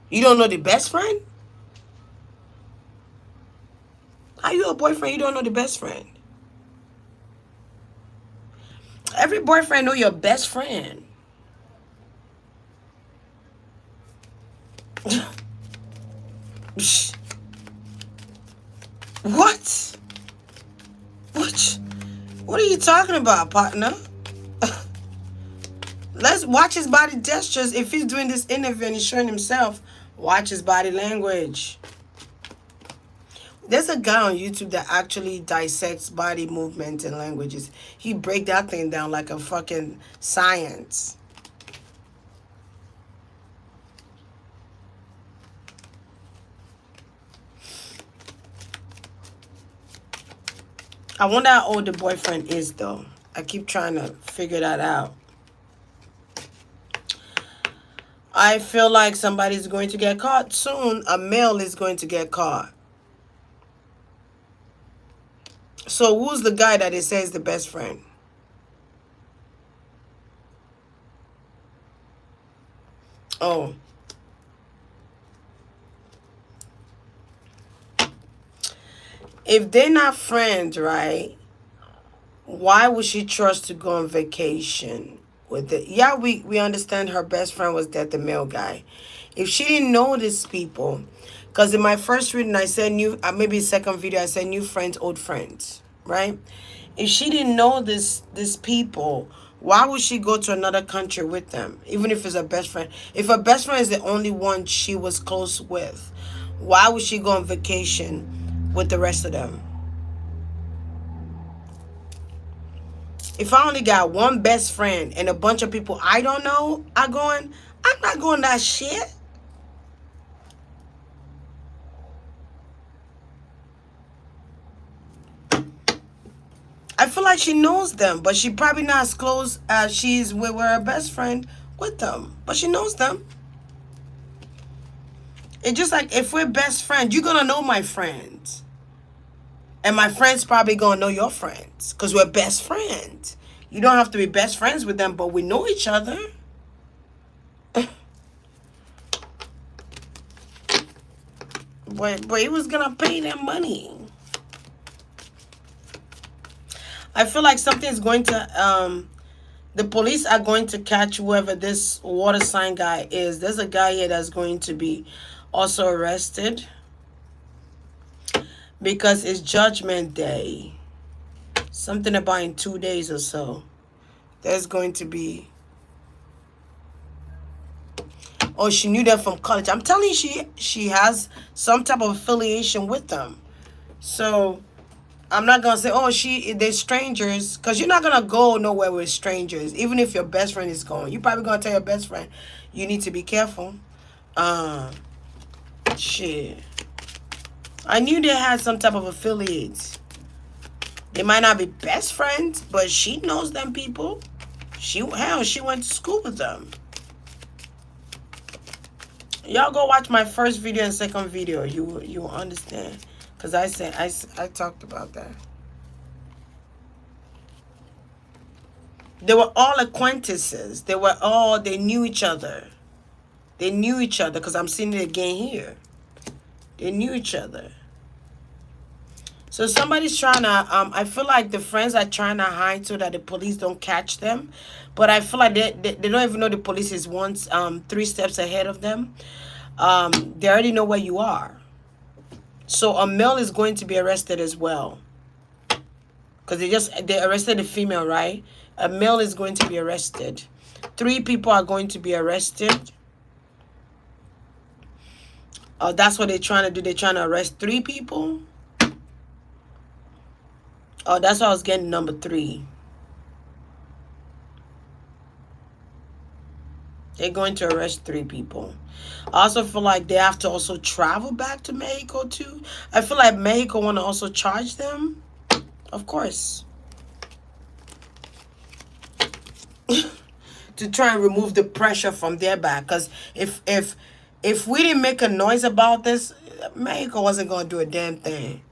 You don't know the best friend? How you a boyfriend, you don't know the best friend? Every boyfriend know your best friend. What? What are you talking about, partner? Let's watch his body gestures. If he's doing this interview and he's showing himself, watch his body language. There's a guy on YouTube that actually dissects body movements and languages. He break that thing down like a fucking science. I wonder how old the boyfriend is, though. I keep trying to figure that out. I feel like somebody's going to get caught soon. A male is going to get caught. So who's the guy that they say is the best friend? Oh. If they're not friends, right? Why would she trust to go on vacation with it? Yeah, we understand her best friend was that the male guy. If she didn't know these people, because in my first reading I said new, maybe second video I said new friends, old friends, right? If she didn't know these people, why would she go to another country with them? Even if it's her best friend. If her best friend is the only one she was close with, Why would she go on vacation with the rest of them? If I only got one best friend and a bunch of people I don't know are going, I'm not going that shit. I feel like she knows them, but she probably not as close as she's with her best friend with them. But she knows them. It's just like if we're best friends, you're gonna know my friends. And my friends probably gonna know your friends. Because we're best friends. You don't have to be best friends with them, but we know each other. But he was gonna pay them money. I feel like something's going to the police are going to catch whoever this water sign guy is. There's a guy here that's going to be also arrested because it's Judgment Day. Something about in 2 days or so. There's going to be. Oh, she knew that from college. I'm telling you, she has some type of affiliation with them. So I'm not gonna say, oh, they're strangers, because you're not gonna go nowhere with strangers. Even if your best friend is going, you're probably gonna tell your best friend, you need to be careful. Shit. I knew they had some type of affiliates. They might not be best friends, but she knows them people. She went to school with them. Y'all go watch my first video and second video. You will understand. Because I talked about that. They were all acquaintances. They knew each other. They knew each other, because I'm seeing it again here. They knew each other. So somebody's trying to, I feel like the friends are trying to hide so that the police don't catch them. But I feel like they don't even know the police is 3 steps ahead of them. They already know where you are. So a male is going to be arrested as well. Because they arrested a female, right? A male is going to be arrested. 3 people are going to be arrested. That's what they're trying to do. They're trying to arrest 3 people. Oh, that's why I was getting number 3. They're going to arrest 3 people. I also feel like they have to also travel back to Mexico too. I feel like Mexico want to also charge them. Of course. To try and remove the pressure from their back. Because if we didn't make a noise about this, Mexico wasn't going to do a damn thing.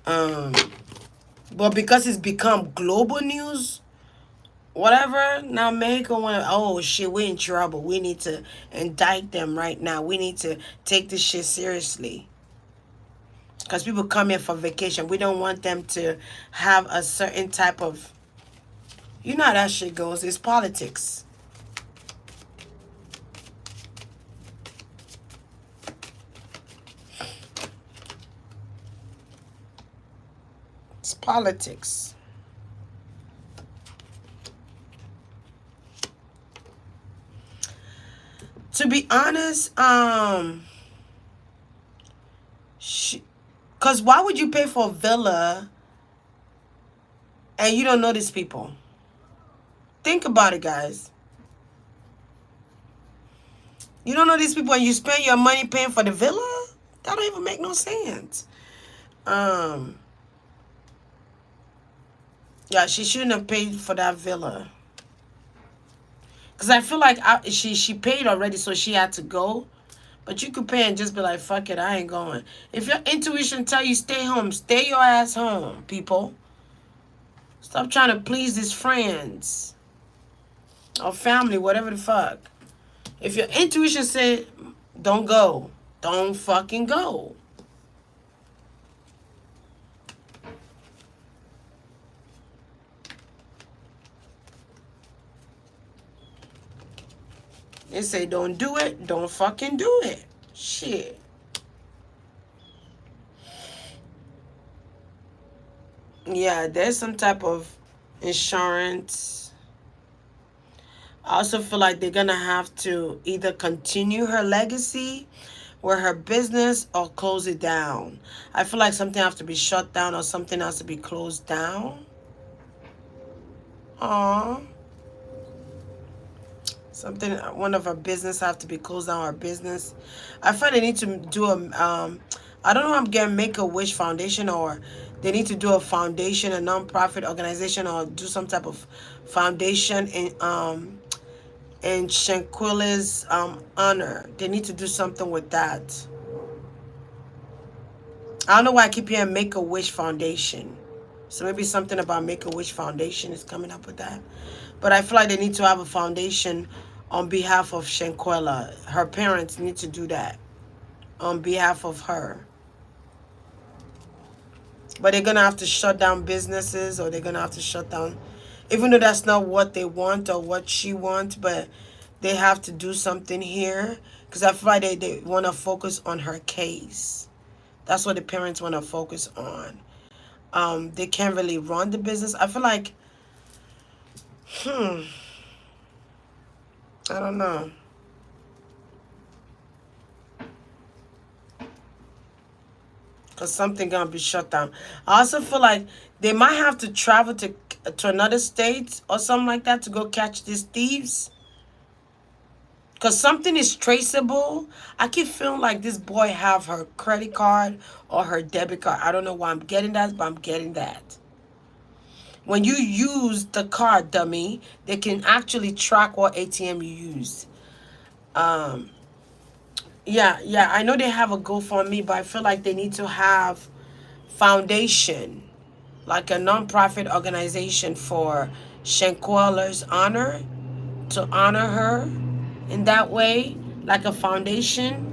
But because it's become global news, whatever, now Mexico want, oh shit, we're in trouble. We need to indict them right now. We need to take this shit seriously. Because people come here for vacation. We don't want them to have a certain type of, you know how that shit goes. It's politics. It's politics. To be honest, because why would you pay for a villa and you don't know these people? Think about it, guys. You don't know these people and you spend your money paying for the villa? That don't even make no sense. Yeah, she shouldn't have paid for that villa. Because I feel like she paid already, so she had to go. But you could pay and just be like, fuck it, I ain't going. If your intuition tell you stay home, stay your ass home, people. Stop trying to please these friends. Or family, whatever the fuck. If your intuition said, don't go, don't fucking go. They say don't do it, don't fucking do it. Shit. Yeah, there's some type of insurance. I also feel like they're gonna have to either continue her legacy, with her business or close it down. I feel like something has to be shut down or something has to be closed down. Aww. Something, one of her business have to be closed down, her business. I feel they need to do I don't know, I'm getting Make-A-Wish Foundation, or they need to do a foundation, a non-profit organization, or do some type of foundation in ShanQuilla's honor. They need to do something with that. I don't know why I keep hearing Make-A-Wish Foundation. So maybe something about Make-A-Wish Foundation is coming up with that. But I feel like they need to have a foundation on behalf of ShanQuilla. Her parents need to do that on behalf of her. But they're going to have to shut down businesses, or they're going to have to shut down, even though that's not what they want or what she wants, but they have to do something here. Because I feel like they want to focus on her case. That's what the parents want to focus on. They can't really run the business. I feel like, I don't know. Because something gonna be shut down. I also feel like they might have to travel to another state or something like that to go catch these thieves. Because something is traceable. I keep feeling like this boy have her credit card or her debit card. I don't know why I'm getting that, but I'm getting that. When you use the card, dummy, they can actually track what ATM you used. Um, yeah, I know they have a GoFundMe, but I feel like they need to have foundation, like a non-profit organization for ShanQuilla's honor, to honor her in that way, like a foundation.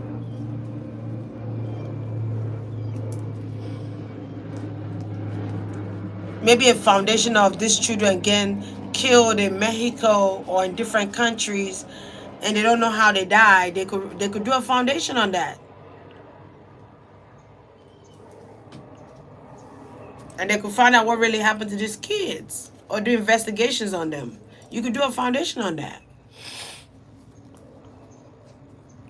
Maybe a foundation of these children getting killed in Mexico or in different countries, and they don't know how they died. They could do a foundation on that, and they could find out what really happened to these kids or do investigations on them. You could do a foundation on that,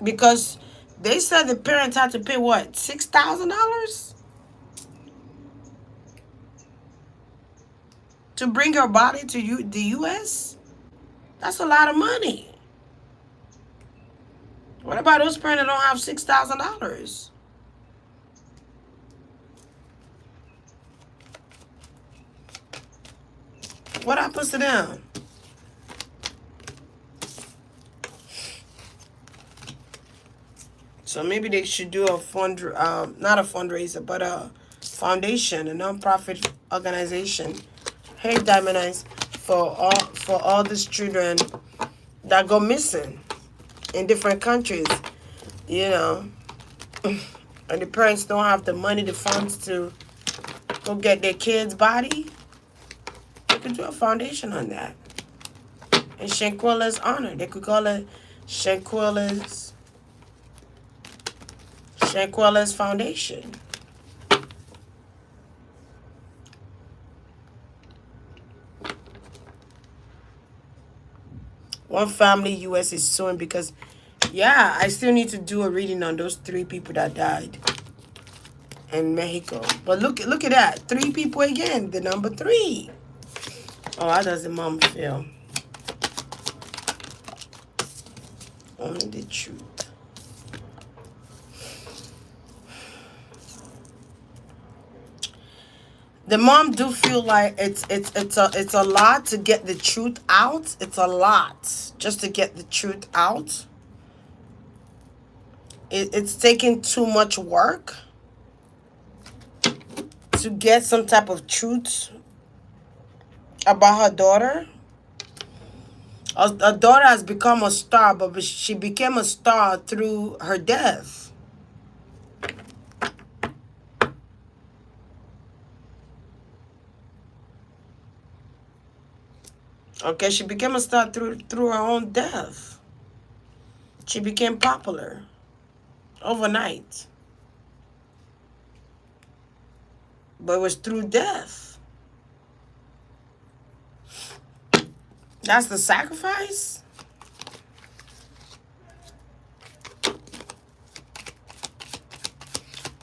because they said the parents had to pay what, $6,000 to bring her body to the U.S. That's a lot of money. What about those parents that don't have $6,000? What happens to them? So maybe they should do a not a fundraiser, but a foundation, a non-profit organization. Hey, Diamond Eyes, for all these children that go missing in different countries, you know, and the parents don't have the money, the funds to go get their kid's body. They could do a foundation on that. In ShanQuilla's honor, they could call it ShanQuilla's Foundation. One family US is suing because, yeah, I still need to do a reading on those 3 people that died in Mexico. But look at that. 3 people again. The number 3. Oh, how does the mom feel? Only the truth. The mom do feel like it's a lot to get the truth out. It's a lot just to get the truth out. It's taking too much work to get some type of truth about her daughter. Her daughter has become a star, but she became a star through her death. Okay, she became a star through her own death. She became popular overnight. But it was through death. That's the sacrifice?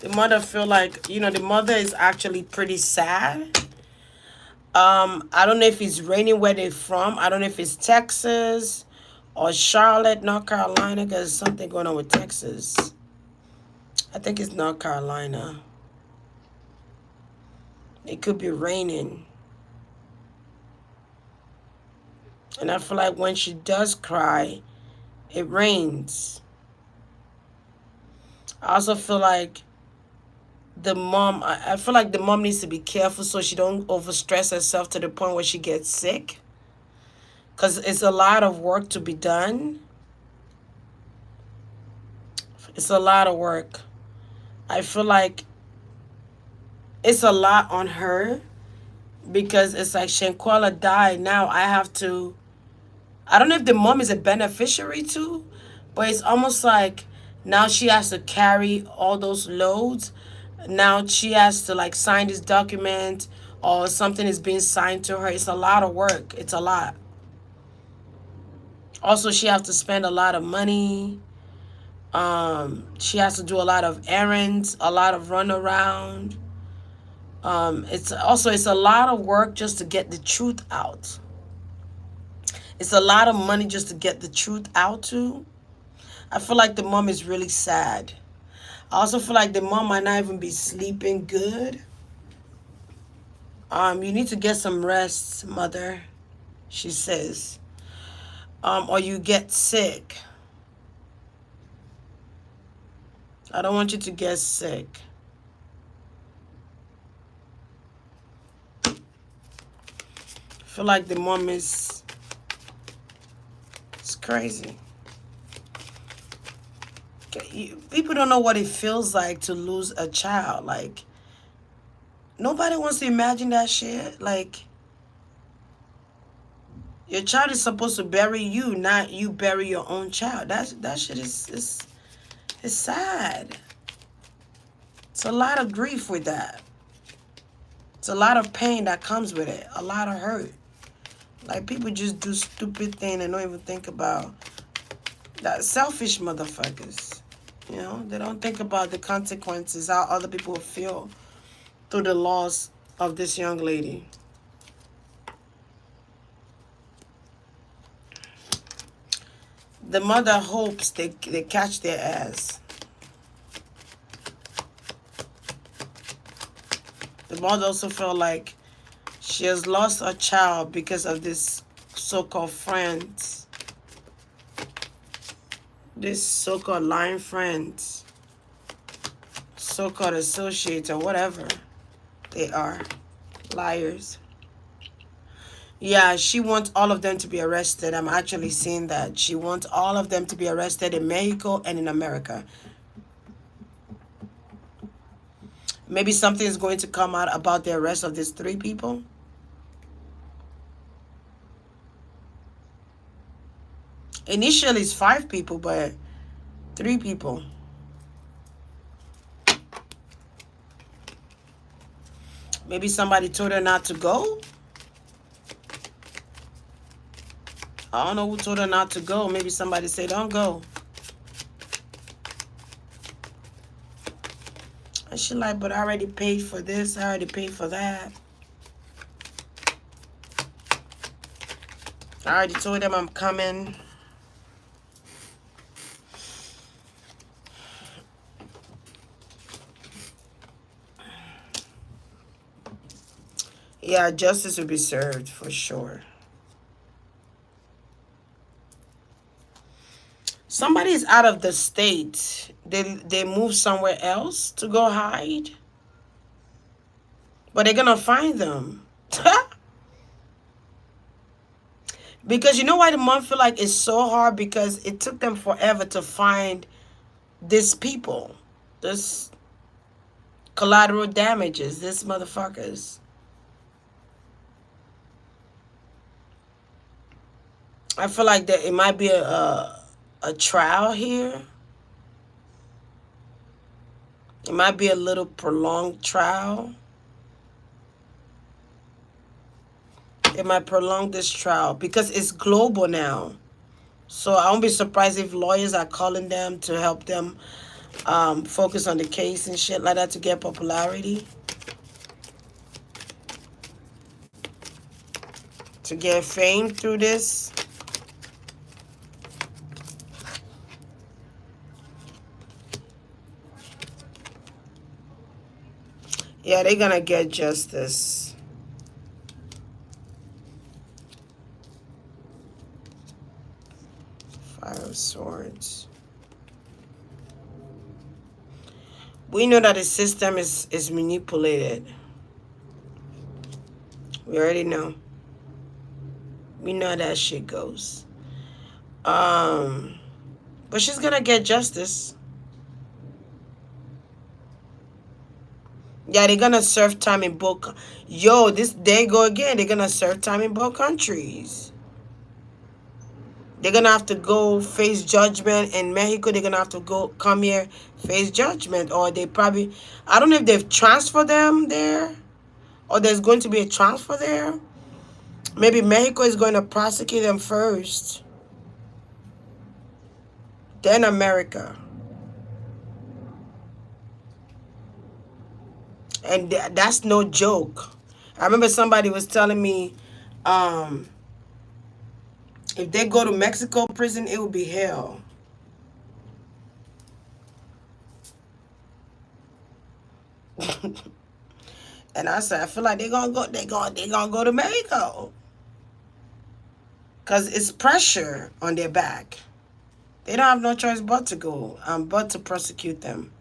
The mother feel like, the mother is actually pretty sad. I don't know if it's raining where they're from. I don't know if it's Texas or Charlotte, North Carolina, because there's something going on with Texas. I think it's North Carolina. It could be raining. And I feel like when she does cry, it rains. I also feel like I feel like the mom needs to be careful so she don't overstress herself to the point where she gets sick. Because it's a lot of work to be done. It's a lot of work. I feel like it's a lot on her because it's like ShanQuilla died. Now I have to. I don't know if the mom is a beneficiary too, but it's almost like now she has to carry all those loads. Now she has to like sign this document or something is being signed to her. It's a lot of work. It's a lot. Also, she has to spend a lot of money. She has to do a lot of errands, a lot of run around. It's a lot of work just to get the truth out. It's a lot of money just to get the truth out too. I feel like the mom is really sad. I also feel like the mom might not even be sleeping good. You need to get some rest, mother, she says. Or you get sick. I don't want you to get sick. I feel like the mom is it's crazy. People don't know what it feels like to lose a child. Like, nobody wants to imagine that shit. Like, your child is supposed to bury you, not you bury your own child. That shit is sad. It's a lot of grief with that. It's a lot of pain that comes with it. A lot of hurt. Like, people just do stupid things and don't even think about that. Selfish motherfuckers. They don't think about the consequences, how other people feel through the loss of this young lady. The mother hopes they catch their ass. The mother also felt like she has lost her child because of this so-called friends. This so-called lying friends. So-called associates or whatever they are. Liars. Yeah, she wants all of them to be arrested. I'm actually seeing that. She wants all of them to be arrested in Mexico and in America. Maybe something is going to come out about the arrest of these 3 people. Initially, it's 5 people, but 3 people. Maybe somebody told her not to go. I don't know who told her not to go. Maybe somebody said, don't go. And she like, but I already paid for this. I already paid for that. I already told them I'm coming. Yeah, justice will be served for sure. Somebody's out of the state. They move somewhere else to go hide. But they're gonna find them. Because you know why the mom feel like it's so hard? Because it took them forever to find these people. This collateral damages, these motherfuckers. I feel like that it might be a trial here. It might be a little prolonged trial. It might prolong this trial because it's global now. So I won't be surprised if lawyers are calling them to help them focus on the case and shit like that to get popularity, to get fame through this. Yeah, they're gonna get justice. Five of Swords. We know that the system is manipulated. We already know. We know how that shit goes. But she's gonna get justice. Yeah, they're gonna serve time in both. Yo, this they go again. They're gonna serve time in both countries. They're gonna have to go face judgment in Mexico. They're gonna have to go come here face judgment, or they probably, I don't know if they've transferred them there, or there's going to be a transfer there. Maybe Mexico is going to prosecute them first, then America, and that's no joke. I remember somebody was telling me, um, if they go to Mexico prison, it will be hell. And I said, I feel like they're gonna go. They gonna go to Mexico, cause it's pressure on their back. They don't have no choice but to go, but to prosecute them.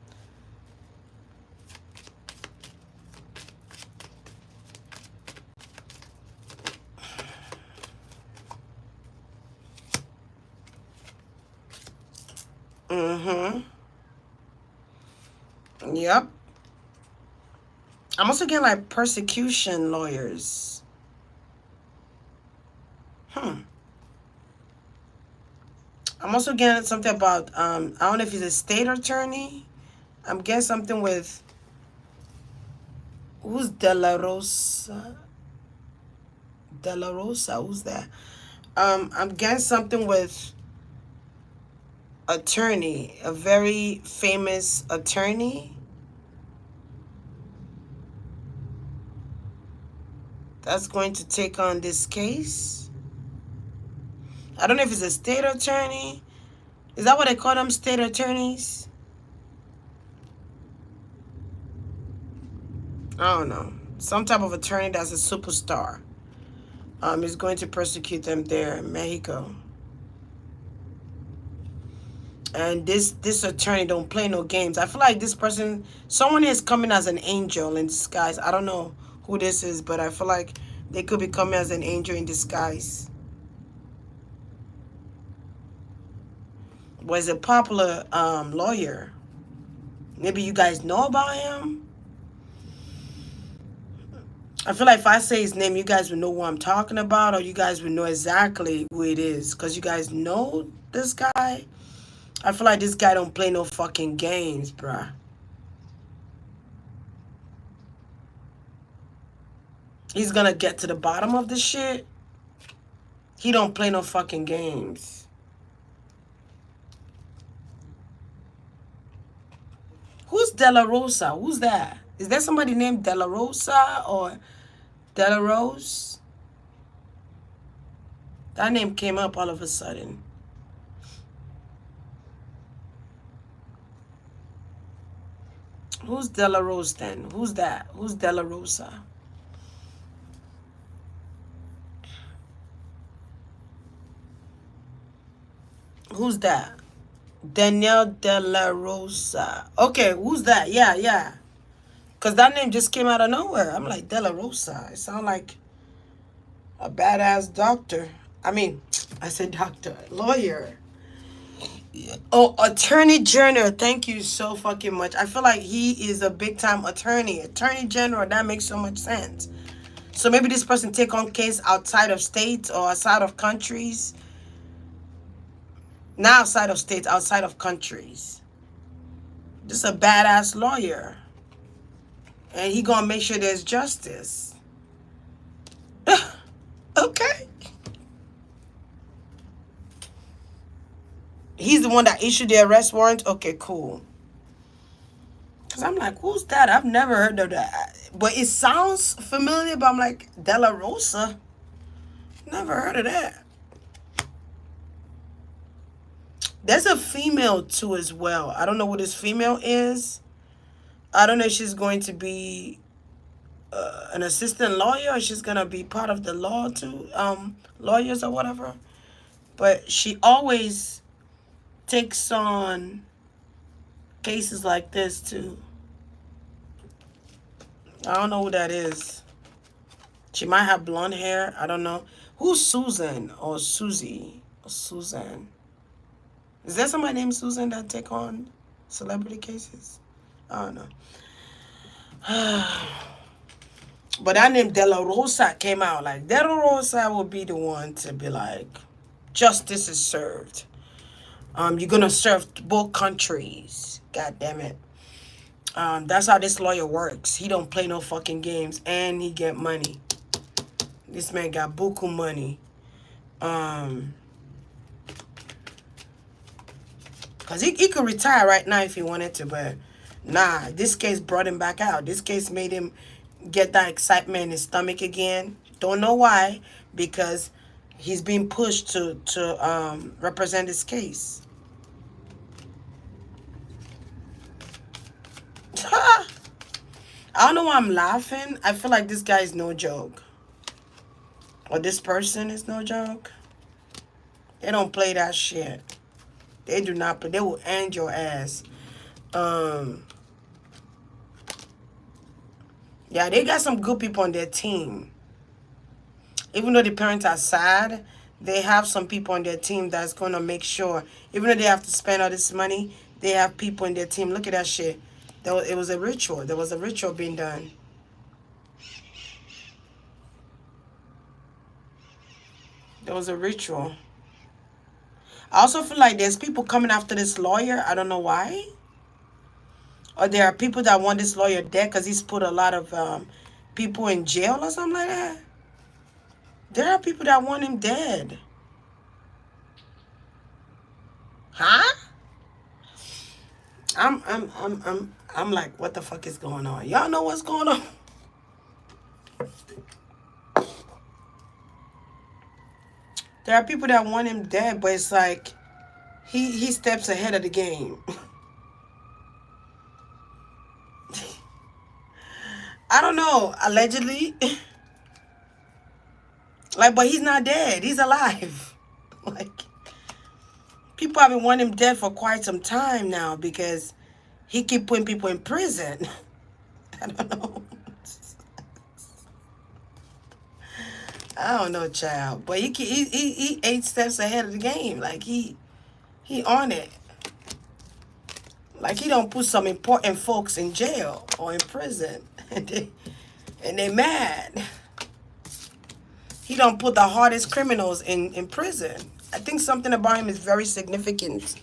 Mm-hmm. Yep. I'm also getting like persecution lawyers. Hmm. I'm also getting something about I don't know if he's a state attorney. I'm getting something with, who's De La Rosa? De La Rosa, who's that? I'm getting something with attorney, a very famous attorney that's going to take on this case. I don't know if it's a state attorney. Is that what they call them, state attorneys? I don't know. Some type of attorney that's a superstar. Is going to persecute them there in Mexico. And this attorney don't play no games. I feel like this person, someone is coming as an angel in disguise. I don't know who this is, but I feel like they could be coming as an angel in disguise. Was a popular lawyer. Maybe you guys know about him. I feel like if I say his name, you guys will know who I'm talking about, or you guys will know exactly who it is, because you guys know this guy. I feel like this guy don't play no fucking games, bruh. He's gonna get to the bottom of the shit. He don't play no fucking games. Who's De La Rosa? Who's that? Is there somebody named De La Rosa or De La Rose? That name came up all of a sudden. Who's De La Rose then? Who's that? Who's De La Rosa? Who's that? Danielle De La Rosa. Okay, who's that? Yeah, yeah. Because that name just came out of nowhere. I'm like, De La Rosa. It sounds like a badass doctor. I mean, I said doctor. Lawyer. Oh, Attorney General. Thank you so fucking much. I feel like he is a big time attorney. Attorney General. That makes so much sense. So maybe this person take on case outside of states or outside of countries. Not outside of states, outside of countries. Just a badass lawyer. And he gonna make sure there's justice. Okay. He's the one that issued the arrest warrant? Okay, cool. Cause I'm like, who's that? I've never heard of that. But it sounds familiar, but I'm like, De La Rosa. Never heard of that. There's a female too as well. I don't know what this female is. I don't know if she's going to be an assistant lawyer or she's gonna be part of the law too, lawyers or whatever. But she always takes on cases like this too. I don't know who that is. She might have blonde hair. I don't know. Who's Susan or Susie or Susan? Is there somebody named Susan that take on celebrity cases? I don't know. But that name De La Rosa came out. Like, De La Rosa will be the one to be like, justice is served. You're gonna serve both countries. God damn it. That's how this lawyer works. He don't play no fucking games and he get money. This man got buku money. Cause he could retire right now if he wanted to, but nah, this case brought him back out. This case made him get that excitement in his stomach again. Don't know why, because he's being pushed to represent his case. I don't know why I'm laughing. I feel like this guy is no joke. Or this person is no joke. They don't play that shit. They do not play. They will end your ass. Yeah, they got some good people on their team. Even though the parents are sad, they have some people on their team that's going to make sure, even though they have to spend all this money, they have people in their team. Look at that shit. It was a ritual. There was a ritual being done. There was a ritual. I also feel like there's people coming after this lawyer. I don't know why. Or there are people that want this lawyer dead because he's put a lot of people in jail or something like that. There are people that want him dead. Huh? I'm like, what the fuck is going on? Y'all know what's going on? There are people that want him dead, but it's like he steps ahead of the game. I don't know, allegedly. Like, but he's not dead. He's alive. Like, people have been wanting him dead for quite some time now because he keep putting people in prison. I don't know. I don't know, child. But he 8 steps ahead of the game. Like, he on it. Like, he don't put some important folks in jail or in prison. And they mad. He don't put the hardest criminals in prison. I think something about him is very significant.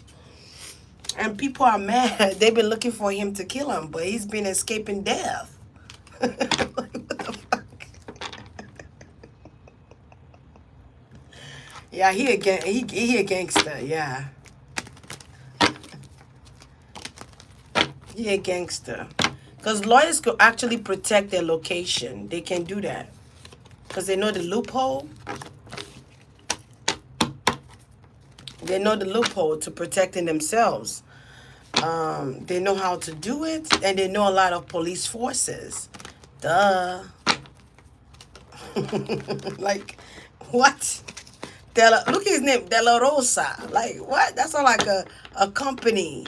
And people are mad. They've been looking for him to kill him, but he's been escaping death. Like, what the fuck? Yeah, he a gangster, yeah. He a gangster. Because lawyers could actually protect their location. They can do that. Because they know the loophole. They know the loophole to protecting themselves. They know how to do it. And they know a lot of police forces. Duh. Like, what? Look at his name. De La Rosa. Like, what? That's not like a company.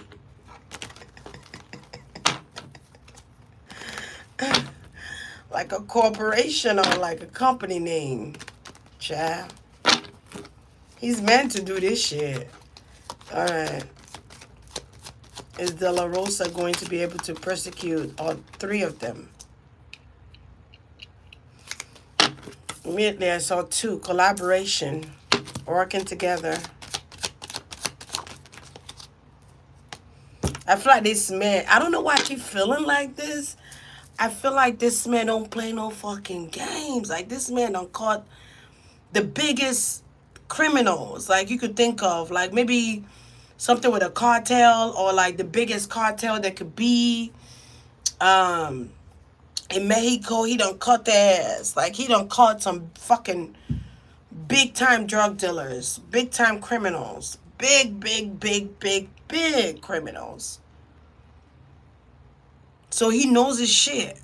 Like a corporation or like a company name. Child. He's meant to do this shit. Alright. Is De La Rosa going to be able to persecute all 3 of them? Immediately I saw 2. Collaboration. Working together. I feel like this man, I don't know why I keep feeling like this. I feel like this man don't play no fucking games. Like, this man done caught the biggest criminals, like, you could think of. Like, maybe something with a cartel or, like, the biggest cartel that could be. Um, in Mexico, he done cut their ass. Like, he done caught some fucking big time drug dealers, big time criminals, big criminals. So he knows his shit.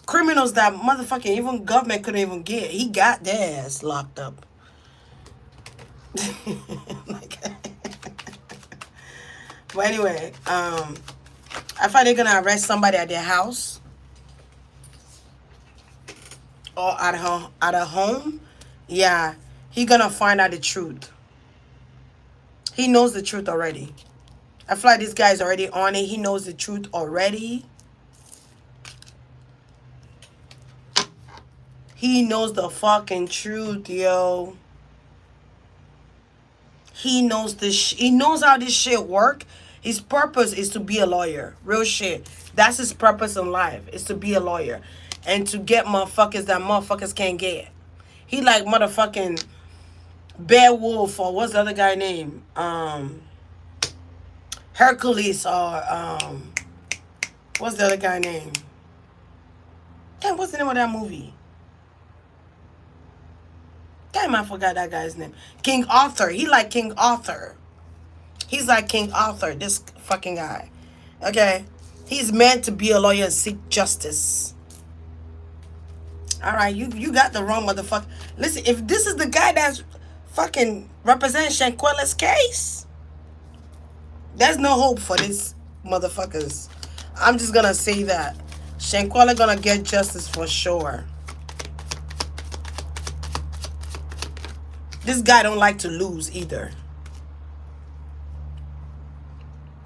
Criminals that motherfucking even government couldn't even get. He got their ass locked up. Like, but anyway, I thought they're gonna arrest somebody at their house or at a home. Yeah, he gonna find out the truth. He knows the truth already. I feel like this guy's already on it. He knows the truth already. He knows the fucking truth, yo. He knows this. He knows how this shit work. His purpose is to be a lawyer. Real shit. That's his purpose in life. Is to be a lawyer, and to get motherfuckers that motherfuckers can't get. He like motherfucking Beowulf, or what's the other guy name? Hercules, or what's the other guy name? Damn, what's the name of that movie? Damn, I forgot that guy's name. King Arthur. He like King Arthur. He's like King Arthur, this fucking guy. Okay? He's meant to be a lawyer and seek justice. Alright, you got the wrong motherfucker. Listen, if this is the guy that's fucking representing ShanQuilla's case, there's no hope for these motherfuckers. I'm just gonna say that. ShanQuilla gonna get justice for sure. This guy don't like to lose either.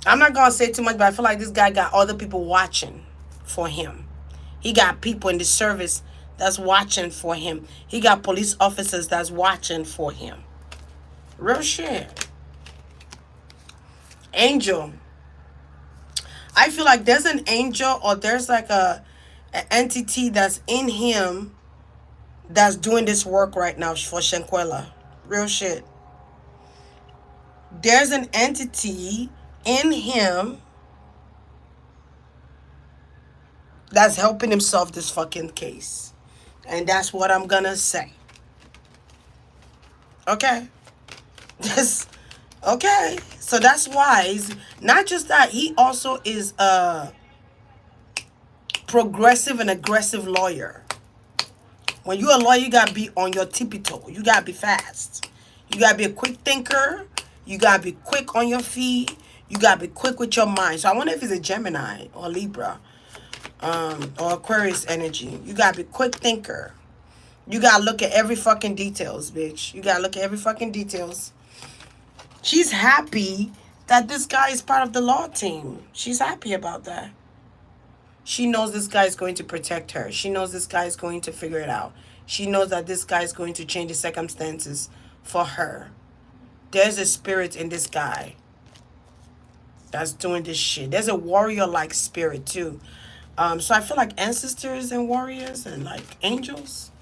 I'm not gonna say too much, but I feel like this guy got other people watching for him. He got people in the service that's watching for him. He got police officers that's watching for him. Real shit. Angel. I feel like there's an angel, or there's like an entity that's in him that's doing this work right now for ShanQuilla. Real shit. There's an entity in him that's helping him solve this fucking case. And that's what I'm gonna say. Okay? Just okay. So that's why he's not just that, he also is a progressive and aggressive lawyer. When you're a lawyer, you gotta be on your tippy toe. You gotta be fast. You gotta be a quick thinker. You gotta be quick on your feet. You gotta be quick with your mind. So I wonder if he's a Gemini or Libra, or Aquarius energy. You gotta be quick thinker. You gotta look at every fucking details, bitch. You gotta look at every fucking details. She's happy that this guy is part of the law team. She's happy about that. She knows this guy is going to protect her. She knows this guy is going to figure it out. She knows that this guy is going to change the circumstances for her. There's a spirit in this guy that's doing this shit. There's a warrior-like spirit too. So I feel like ancestors and warriors and like angels.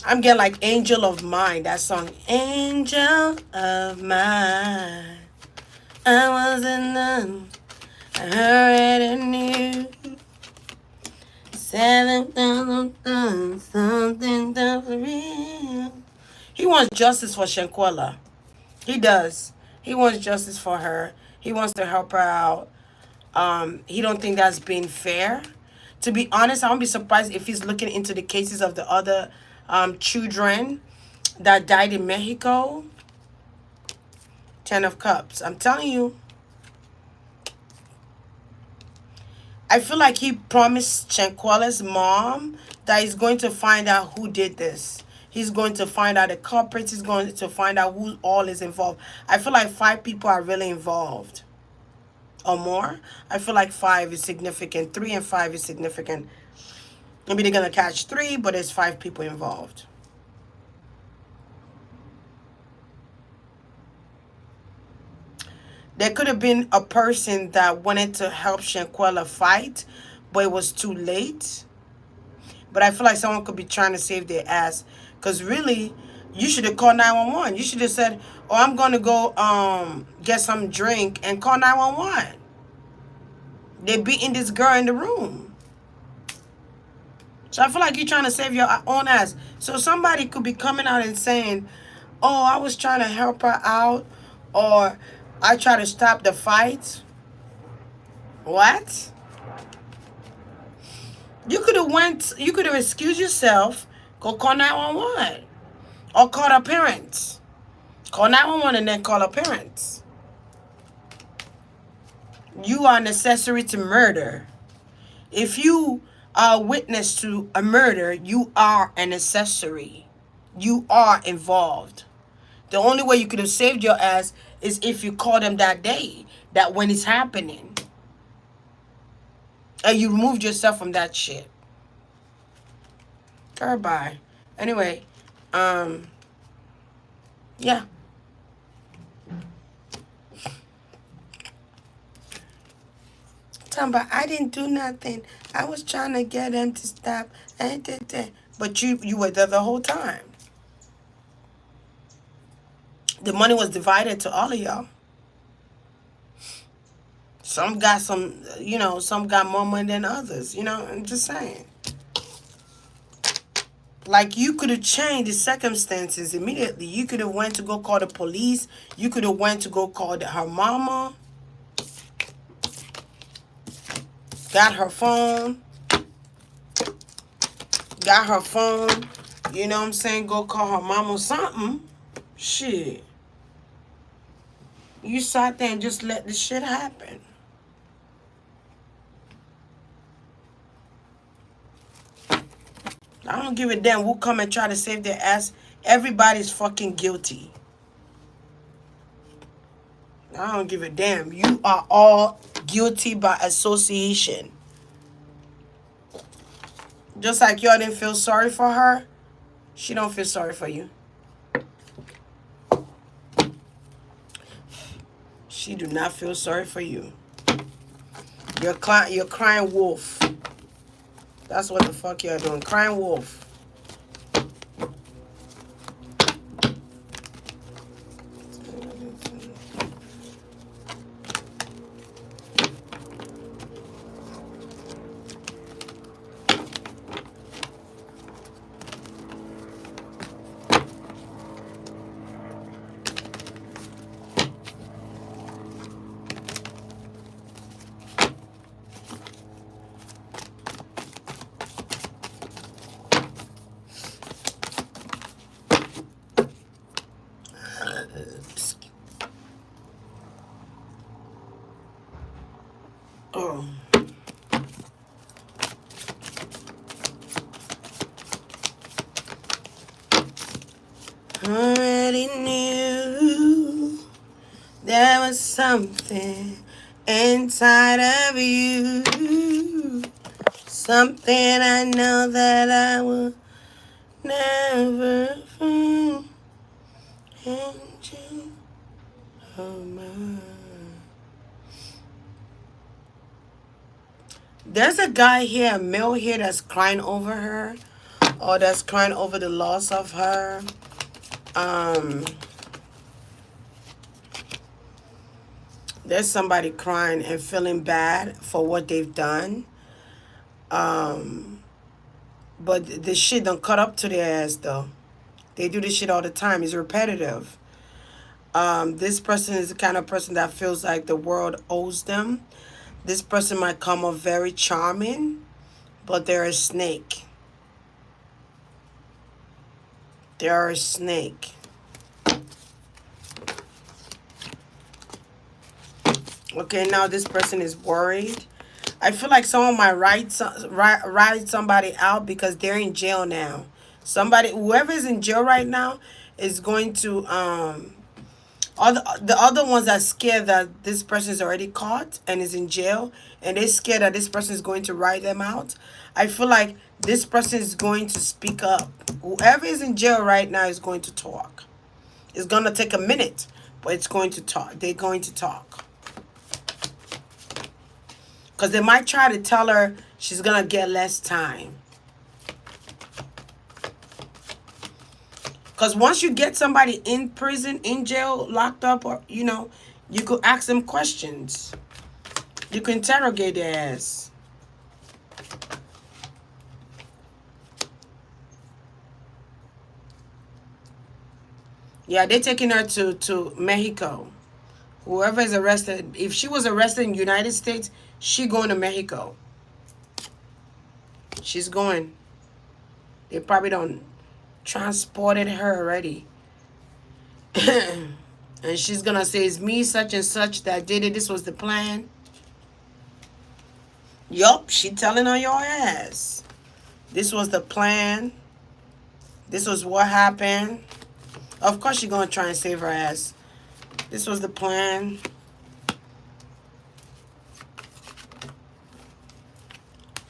I'm getting like Angel of Mine. That song, Angel of Mine. I wasn't none. I already knew. 7,000 something done for real. He wants justice for ShanQuilla. He does. He wants justice for her. He wants to help her out. He don't think that's being fair. To be honest, I won't be surprised if he's looking into the cases of the other children that died in Mexico. 10 of Cups. I'm telling you. I feel like he promised ShanQuilla's mom that he's going to find out who did this. He's going to find out the culprits. He's going to find out who all is involved. I feel like 5 people are really involved. Or more. I feel like 5 is significant. 3 and 5 is significant. Maybe they're going to catch 3, but there's 5 people involved. There could have been a person that wanted to help ShanQuilla fight, but it was too late. But I feel like someone could be trying to save their ass. Because really, you should have called 911. You should have said, oh, I'm going to go get some drink and call 911. They beating this girl in the room. So I feel like you're trying to save your own ass. So somebody could be coming out and saying, oh, I was trying to help her out, or I try to stop the fight. What? You could have excused yourself, go call 911. Or call her parents. Call 911 and then call her parents. You are an accessory to murder. If you are a witness to a murder, you are an accessory. You are involved. The only way you could have saved your ass is if you call them that day, that when it's happening. And you removed yourself from that shit. Goodbye. Anyway, yeah. Talking about, I didn't do nothing. I was trying to get them to stop. But you were there the whole time. The money was divided to all of y'all. Some got some got more money than others. I'm just saying. Like, you could have changed the circumstances immediately. You could have went to go call the police. You could have went to go call her mama. Got her phone. Got her phone. You know what I'm saying? Go call her mama something. Shit. You sat there and just let this shit happen. I don't give a damn who come and try to save their ass. Everybody's fucking guilty. I don't give a damn. You are all guilty by association. Just like y'all didn't feel sorry for her, she don't feel sorry for you. She do not feel sorry for you. You're crying wolf. That's what the fuck you're doing. Crying wolf. Oh. Already knew there was something inside of you. Something I know that I will never find. Angel of mine. There's a guy here, a male here, that's crying over her, or that's crying over the loss of her. There's somebody crying and feeling bad for what they've done. But this shit don't cut up to their ass, though. They do this shit all the time. It's repetitive. This person is the kind of person that feels like the world owes them. This person might come off very charming, but they're a snake. They're a snake. Okay, now this person is worried. I feel like someone might write somebody out because they're in jail now. Whoever is in jail right now is going to the other ones are scared that this person is already caught and is in jail, and they're scared that this person is going to write them out. I feel like this person is going to speak up. Whoever is in jail right now is going to talk. It's going to take a minute, but it's going to talk. They're going to talk. Because they might try to tell her she's going to get less time. Because once you get somebody in prison, in jail, locked up, or, you could ask them questions. You can interrogate their ass. Yeah, they're taking her to Mexico. Whoever is arrested, if she was arrested in the United States, she going to Mexico. She's going. They probably don't transported her already. And she's gonna say it's me such and such that did it. This was the plan. Yup, she telling on your ass. This was the plan. This was what happened. Of course she's gonna try and save her ass. This was the plan.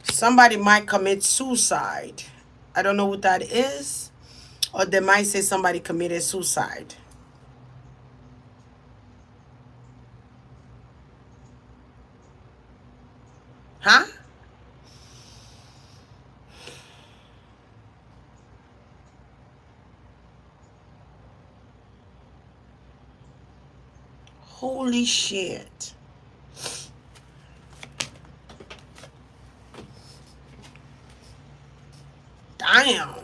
Somebody might commit suicide. I don't know what that is. Or they might say somebody committed suicide. Huh? Holy shit. Damn.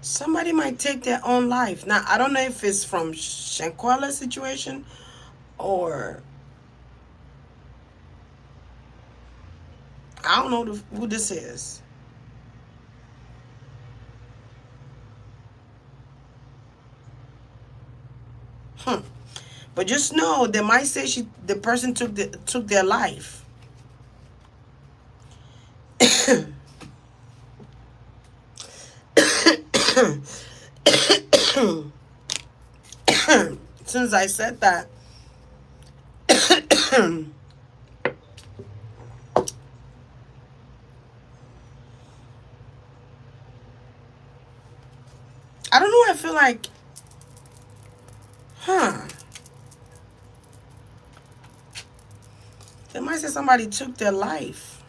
Somebody might take their own life. Now, I don't know if it's from ShanQuilla situation or I don't know who this is. But just know they might say the person took their life. As soon as I said that, I don't know. I feel like, they might say somebody took their life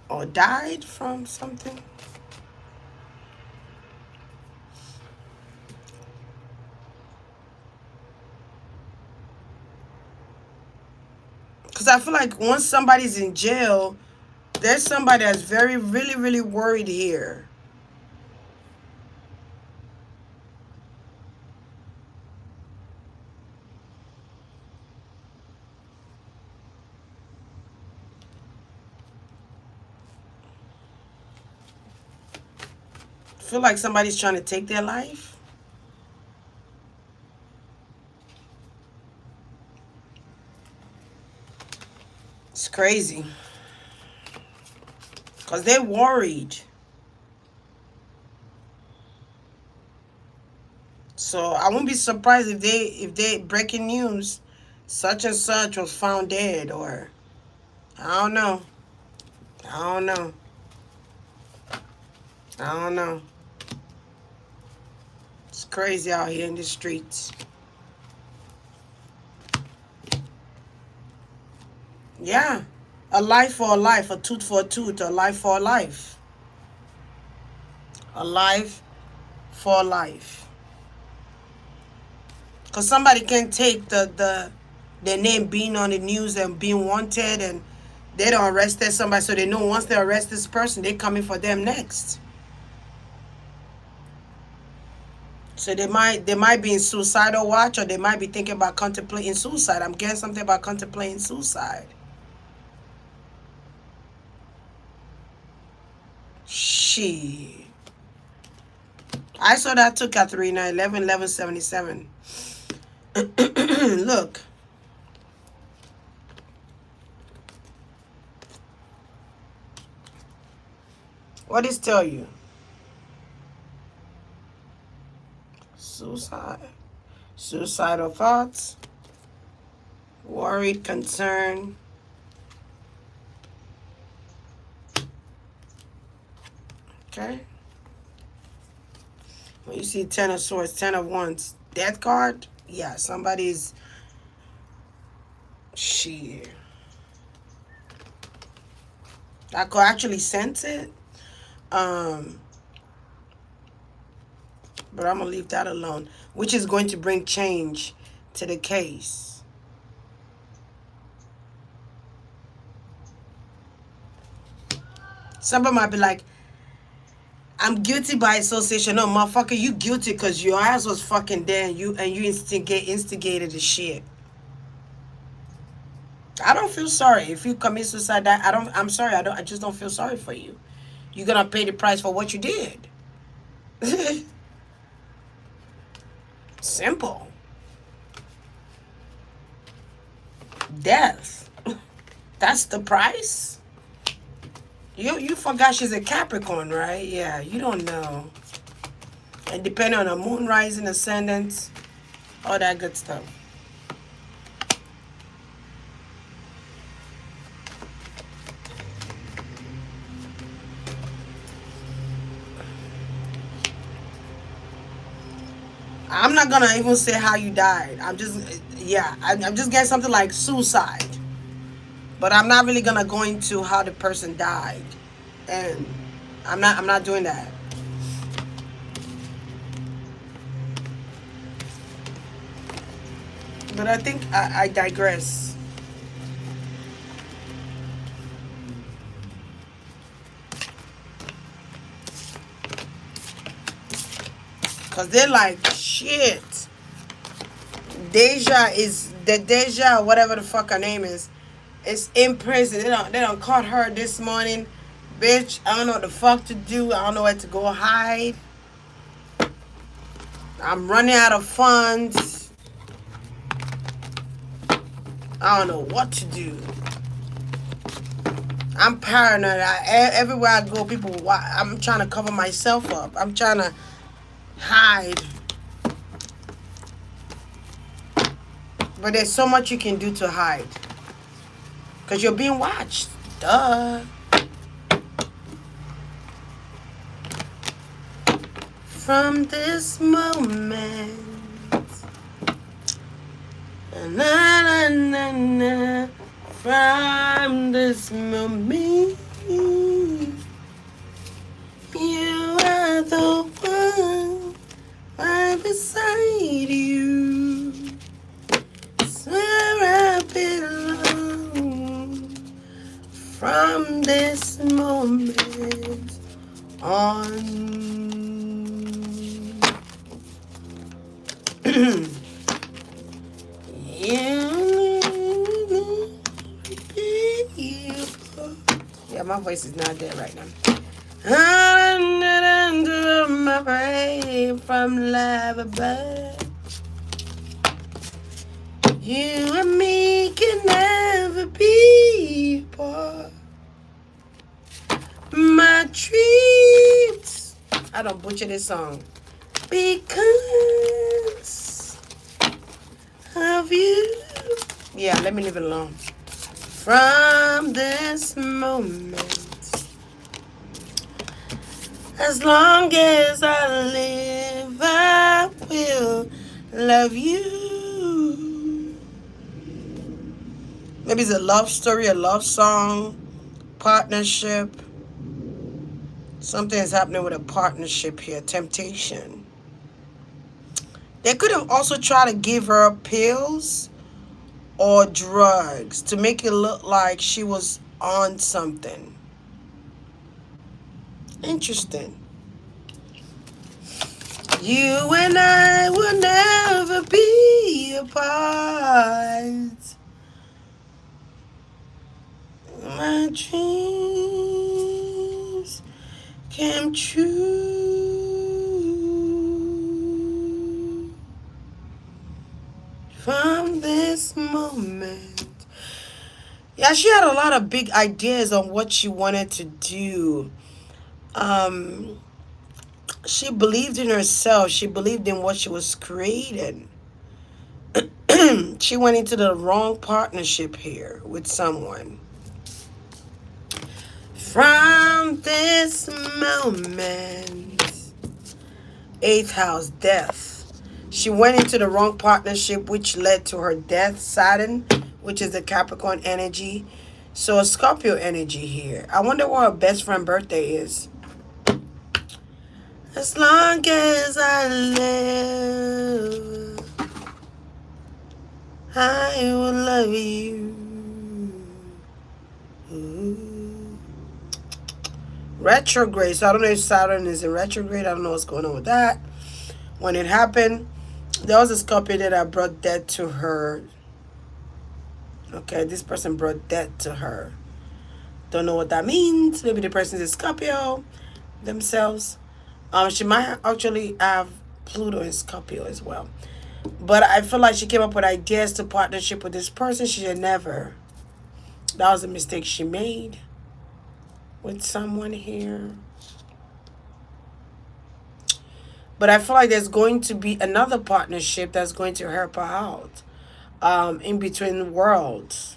or died from something. Because I feel like once somebody's in jail, there's somebody that's very, really, really worried here. I feel like somebody's trying to take their life. It's crazy. Because they're worried. So I won't be surprised if they breaking news, such and such was found dead, or I don't know. I don't know. I don't know. It's crazy out here in the streets. Yeah. A life for a life, a tooth for a tooth, a life for a life. A life for a life. Because somebody can take their name being on the news and being wanted, and they don't arrest somebody, so they know once they arrest this person, they're coming for them next. So they might be in suicidal watch, or they might be thinking about contemplating suicide. I'm getting something about contemplating suicide. Shit. I saw that too, Katharina. 11/11/77. Look. What does tell you? Suicide. Suicidal thoughts. Worried, concern. Okay. When you see 10 of swords, 10 of wands, death card, yeah, somebody's shit. I could actually sense it. But I'm going to leave that alone, which is going to bring change to the case. Somebody might be like, I'm guilty by association. No, motherfucker, you guilty because your ass was fucking there and you instigated the shit. I don't feel sorry if you commit suicide. I'm sorry. I just don't feel sorry for you. You're gonna pay the price for what you did. Simple. Death. That's the price. You forgot she's a Capricorn, right? Yeah, you don't know. And depending on the moon rising, ascendant, all that good stuff. I'm not gonna even say how you died. I'm just getting something like suicide. But I'm not really gonna go into how the person died. And I'm not doing that. But I think I digress. Cause they're like, shit. Deja, whatever the fuck her name is in prison. They don't caught her this morning. Bitch, I don't know what the fuck to do. I don't know where to go hide. I'm running out of funds. I don't know what to do. I'm paranoid. Everywhere I go, I'm trying to cover myself up. I'm trying to hide. But there's so much you can do to hide. Because you're being watched. Duh. From this moment. Na, na, na, na, from this moment. You are the one right beside you. Where I belong. From this moment on. Yeah, my voice is not there right now. Under my brain from love above. You and me can never be apart. My dreams. I don't butcher this song. Because of you. Yeah, let me leave it alone. From this moment. As long as I live, I will love you. Maybe it's a love story, a love song, partnership. Something is happening with a partnership here. Temptation. They could have also tried to give her pills or drugs to make it look like she was on something. Interesting. You and I will never be apart. My dreams came true from this moment. Yeah, she had a lot of big ideas on what she wanted to do. She believed in herself. She believed in what she was creating. She went into the wrong partnership here with someone. From this moment, 8th house, death. She went into the wrong partnership, which led to her death. Saturn, which is the Capricorn energy. So a Scorpio energy here. I wonder what her best friend birthday is. As long as I I will love you. Ooh. Retrograde. So I don't know if Saturn is in retrograde. I don't know what's going on with that. When it happened, there was a Scorpio that brought death to her. Okay, this person brought death to her. Don't know what that means. Maybe the person is a Scorpio themselves. She might actually have Pluto in Scorpio as well. But I feel like she came up with ideas to partnership with this person. She should never. That was a mistake she made with someone here. But I feel like there's going to be another partnership that's going to help her out. In between worlds.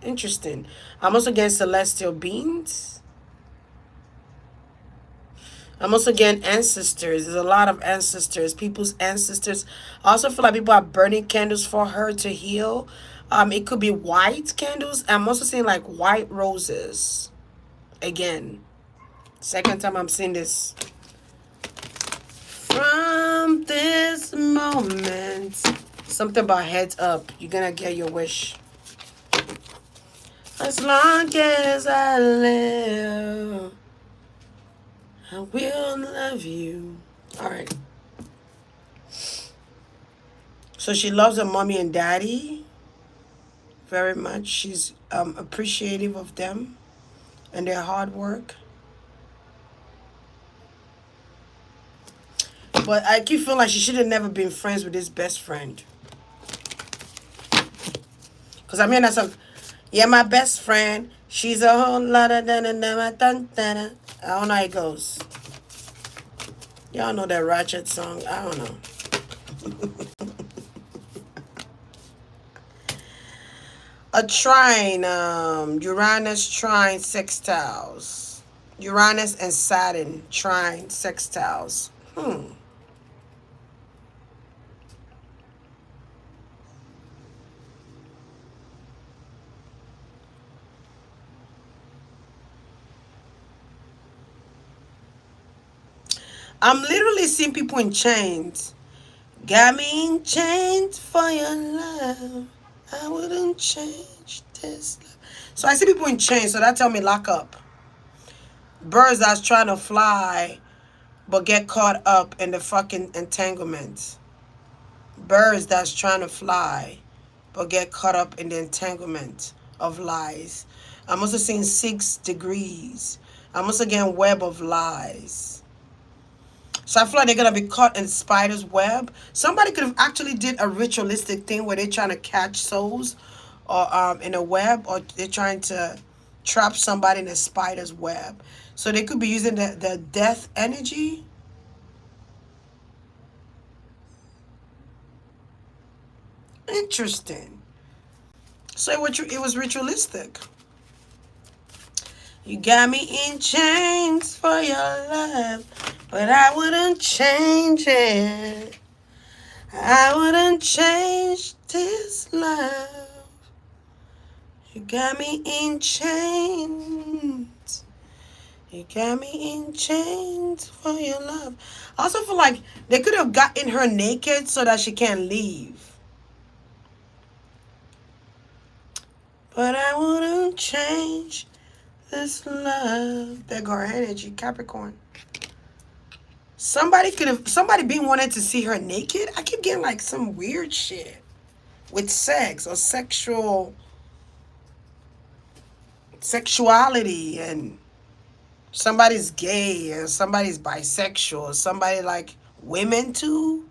Interesting. I'm also getting celestial beings. I'm also getting ancestors. There's a lot of ancestors, people's ancestors. I also feel like people are burning candles for her to heal. It could be white candles. I'm also seeing like white roses. Again, second time I'm seeing this. From this moment, something about heads up. You're gonna get your wish. As long as I live, I will love you. All right. So she loves her mommy and daddy very much. She's appreciative of them and their hard work. But I keep feeling like she should have never been friends with his best friend. Because I mean, that's a, yeah, my best friend. She's a whole lot of da-da-da-da-da-da-da. I don't know how it goes. Y'all know that Ratchet song? I don't know. A trine, Uranus trine sextiles. Uranus and Saturn trine sextiles. I'm literally seeing people in chains. Got me in chains for your love. I wouldn't change this love. So I see people in chains, so that tell me lock up. Birds that's trying to fly but get caught up in the fucking entanglement. Birds that's trying to fly but get caught up in the entanglement of lies. I'm also seeing 6 degrees. I'm also getting web of lies. So I feel like they're gonna be caught in the spider's web. Somebody could have actually did a ritualistic thing where they're trying to catch souls, or in a web, or they're trying to trap somebody in a spider's web. So they could be using the death energy. Interesting. So it was ritualistic. You got me in chains for your love, but I wouldn't change it. I wouldn't change this love. You got me in chains. You got me in chains for your love. I also feel like they could have gotten her naked so that she can't leave. But I wouldn't change this love. There go her energy, Capricorn. Somebody been wanting to see her naked. I keep getting like some weird shit with sex or sexuality, and somebody's gay or somebody's bisexual, somebody like women too.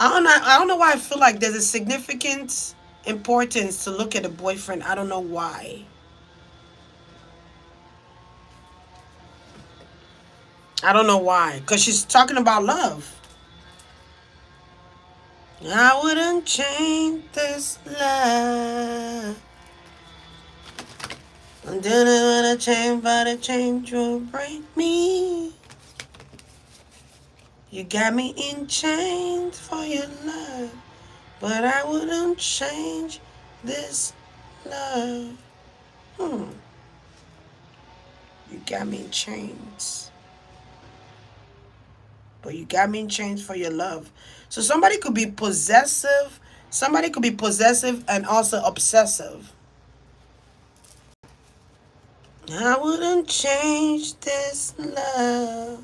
I don't know why I feel like there's a significant importance to look at a boyfriend. I don't know why. I don't know why. Because she's talking about love. I wouldn't change this love. I didn't want to change, but a change will break me. You got me in chains for your love, but I wouldn't change this love. Hmm. You got me in chains. But you got me in chains for your love. So somebody could be possessive. Somebody could be possessive and also obsessive. I wouldn't change this love,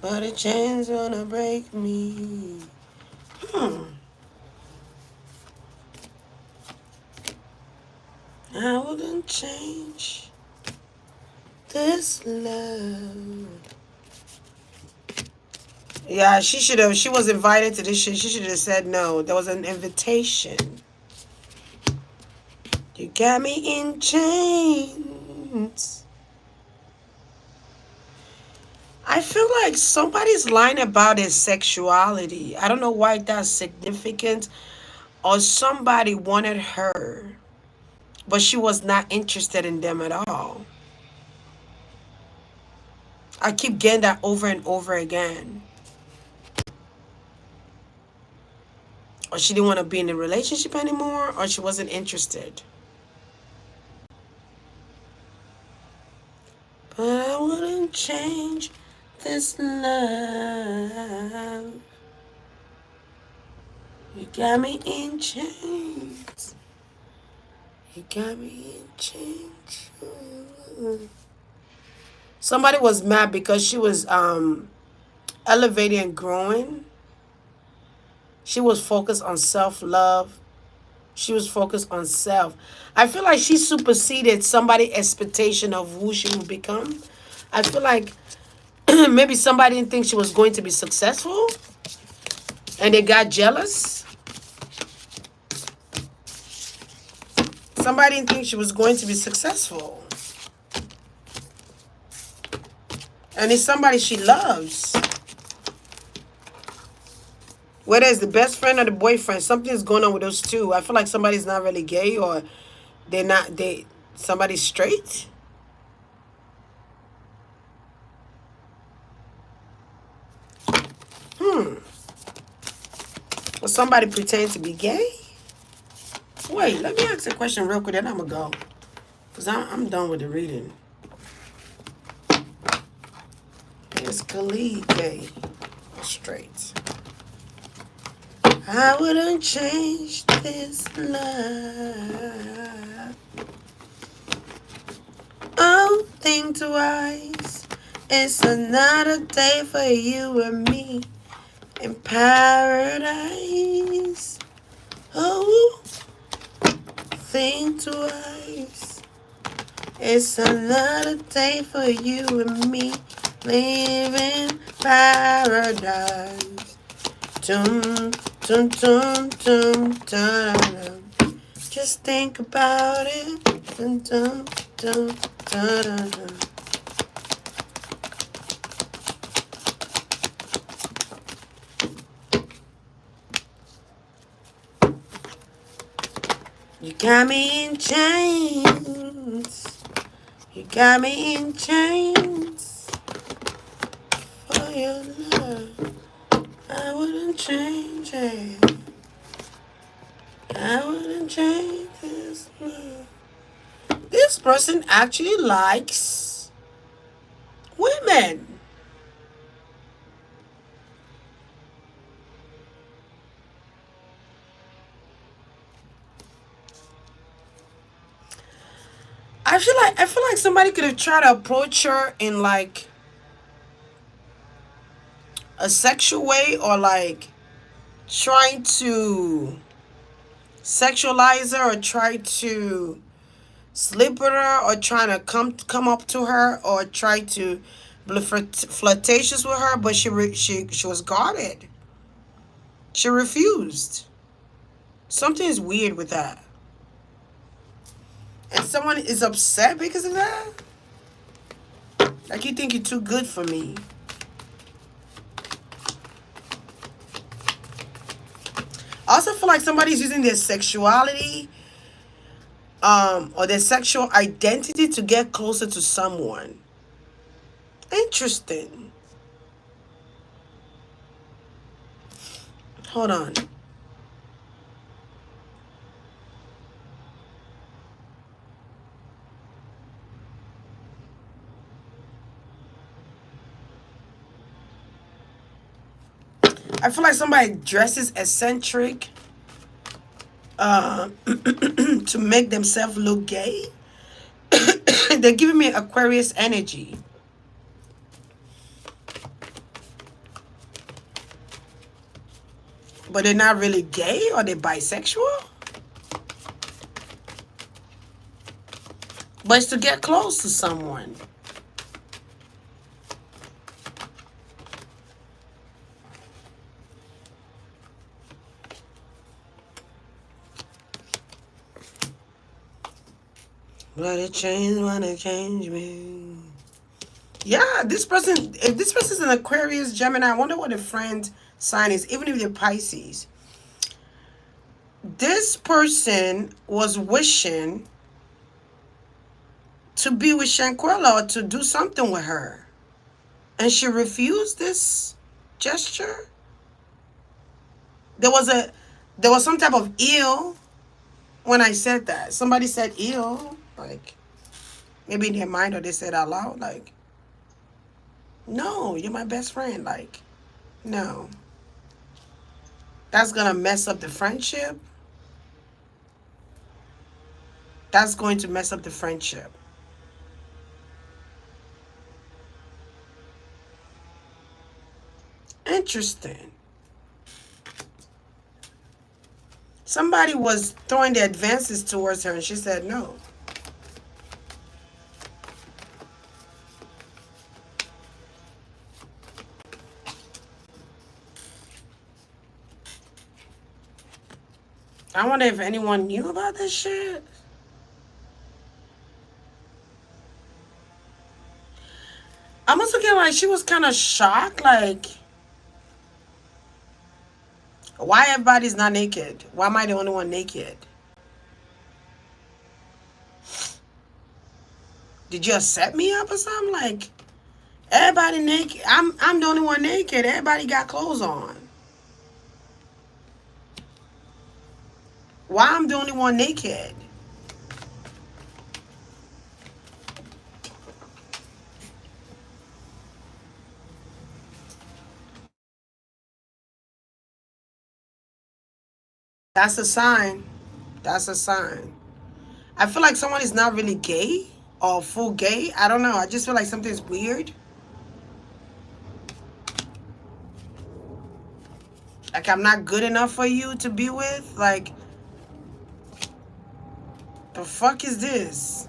but a chain's gonna break me. Hmm. I wouldn't change this love. Yeah, she should have. She was invited to this shit. She should have said no. There was an invitation. You got me in chains. I feel like somebody's lying about his sexuality. I don't know why that's significant. Or somebody wanted her, but she was not interested in them at all. I keep getting that over and over again. Or she didn't want to be in a relationship anymore, or she wasn't interested. But I wouldn't change this love. You got me in chains. You got me in chains. Somebody was mad because she was elevating and growing. She was focused on self-love. She was focused on self. I feel like she superseded somebody's expectation of who she would become. I feel like maybe somebody didn't think she was going to be successful and they got jealous. Somebody didn't think she was going to be successful. And it's somebody she loves. Whether it's the best friend or the boyfriend, something's going on with those two. I feel like somebody's not really gay or somebody's straight. Or somebody pretend to be gay. Wait, let me ask a question real quick, then I'm going to go. Because I'm done with the reading. Is Khalid gay or straight? I wouldn't change this love. Oh, think twice. It's another day for you and me in paradise. Oh, think twice. It's another day for you and me living paradise. Dum, dum, dum, dum, dum. Just think about it. Dum, dum, dum, dum, dum. You got me in chains. You got me in chains for your love. I wouldn't change it. I wouldn't change this love. This person actually likes women. I feel like somebody could have tried to approach her in like a sexual way or like trying to sexualize her or try to sleep with her or trying to come up to her or try to be flirtatious with her, but she was guarded. She refused. Something is weird with that. And someone is upset because of that? Like you think you're too good for me. I also feel like somebody's using their sexuality or their sexual identity to get closer to someone. Interesting. Hold on. I feel like somebody dresses eccentric to make themselves look gay. They're giving me Aquarius energy. But they're not really gay, or they're bisexual. But it's to get close to someone. But it changed when it changed me. Yeah, this person, if this person's an Aquarius, Gemini, I wonder what the friend sign is, even if they're Pisces. This person was wishing to be with ShanQuilla or to do something with her. And she refused this gesture. There was some type of ill when I said that. Somebody said ill, like maybe in their mind, or they said out loud, like, no, you're my best friend. Like, no. That's gonna mess up the friendship. That's going to mess up the friendship. Interesting. Somebody was throwing the advances towards her and she said no. I wonder if anyone knew about this shit. I'm also getting like she was kind of shocked, like, why everybody's not naked? Why am I the only one naked? Did you set me up or something? Like, everybody naked. I'm the only one naked. Everybody got clothes on. Why I'm the only one naked? That's a sign. That's a sign. I feel like someone is not really gay or full gay. I don't know. I just feel like something's weird. Like I'm not good enough for you to be with. Like, the fuck is this?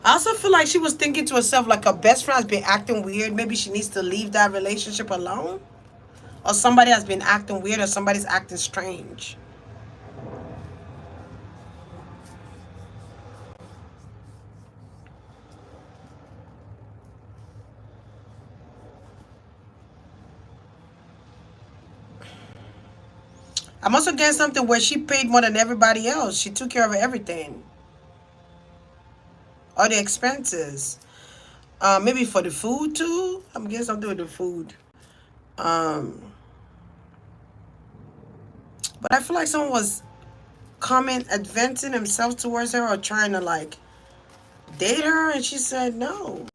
I also feel like she was thinking to herself, like her best friend has been acting weird. Maybe she needs to leave that relationship alone. Or somebody has been acting weird, or somebody's acting strange. I'm also getting something where she paid more than everybody else. She took care of everything. All the expenses. Maybe for the food too. I'm getting something with the food. Um, but I feel like someone was advancing themselves towards her or trying to like date her, and she said no.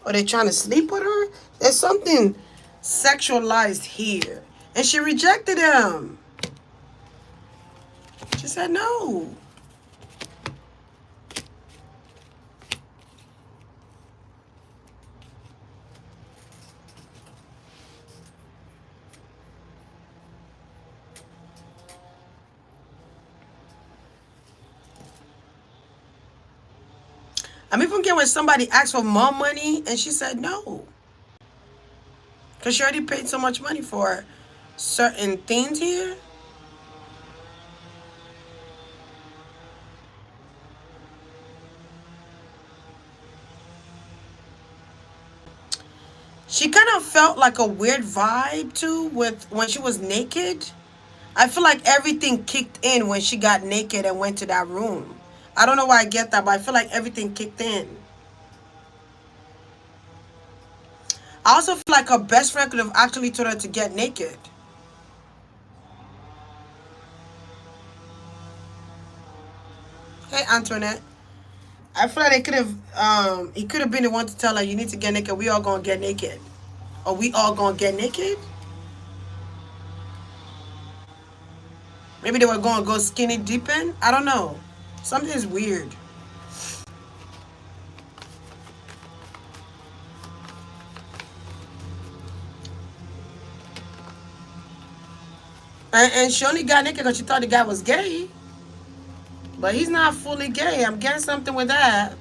Or they trying to sleep with her. There's something sexualized here. And she rejected him. She said no. I'm even getting when somebody asked for more money and she said no. Because she already paid so much money for certain things here. She kind of felt like a weird vibe too with when she was naked. I feel like everything kicked in when she got naked and went to that room. I don't know why I get that, but I feel like everything kicked in. I also feel like her best friend could have actually told her to get naked. Hey, Antoinette. I feel like they could have. He could have been the one to tell her, "You need to get naked. We all gonna get naked, or we all gonna get naked." Maybe they were gonna go skinny dipping. I don't know. Something's weird. And she only got naked because she thought the guy was gay. But he's not fully gay. I'm getting something with that.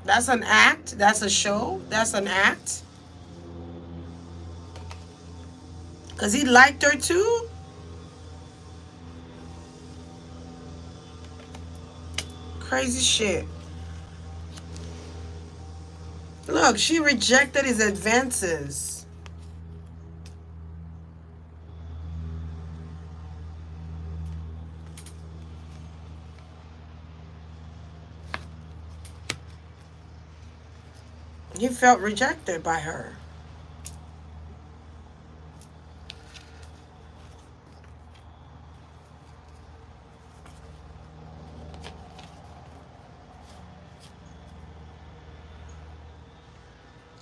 That's an act. That's a show. That's an act. Because he liked her too. Crazy shit. Look, she rejected his advances. He felt rejected by her.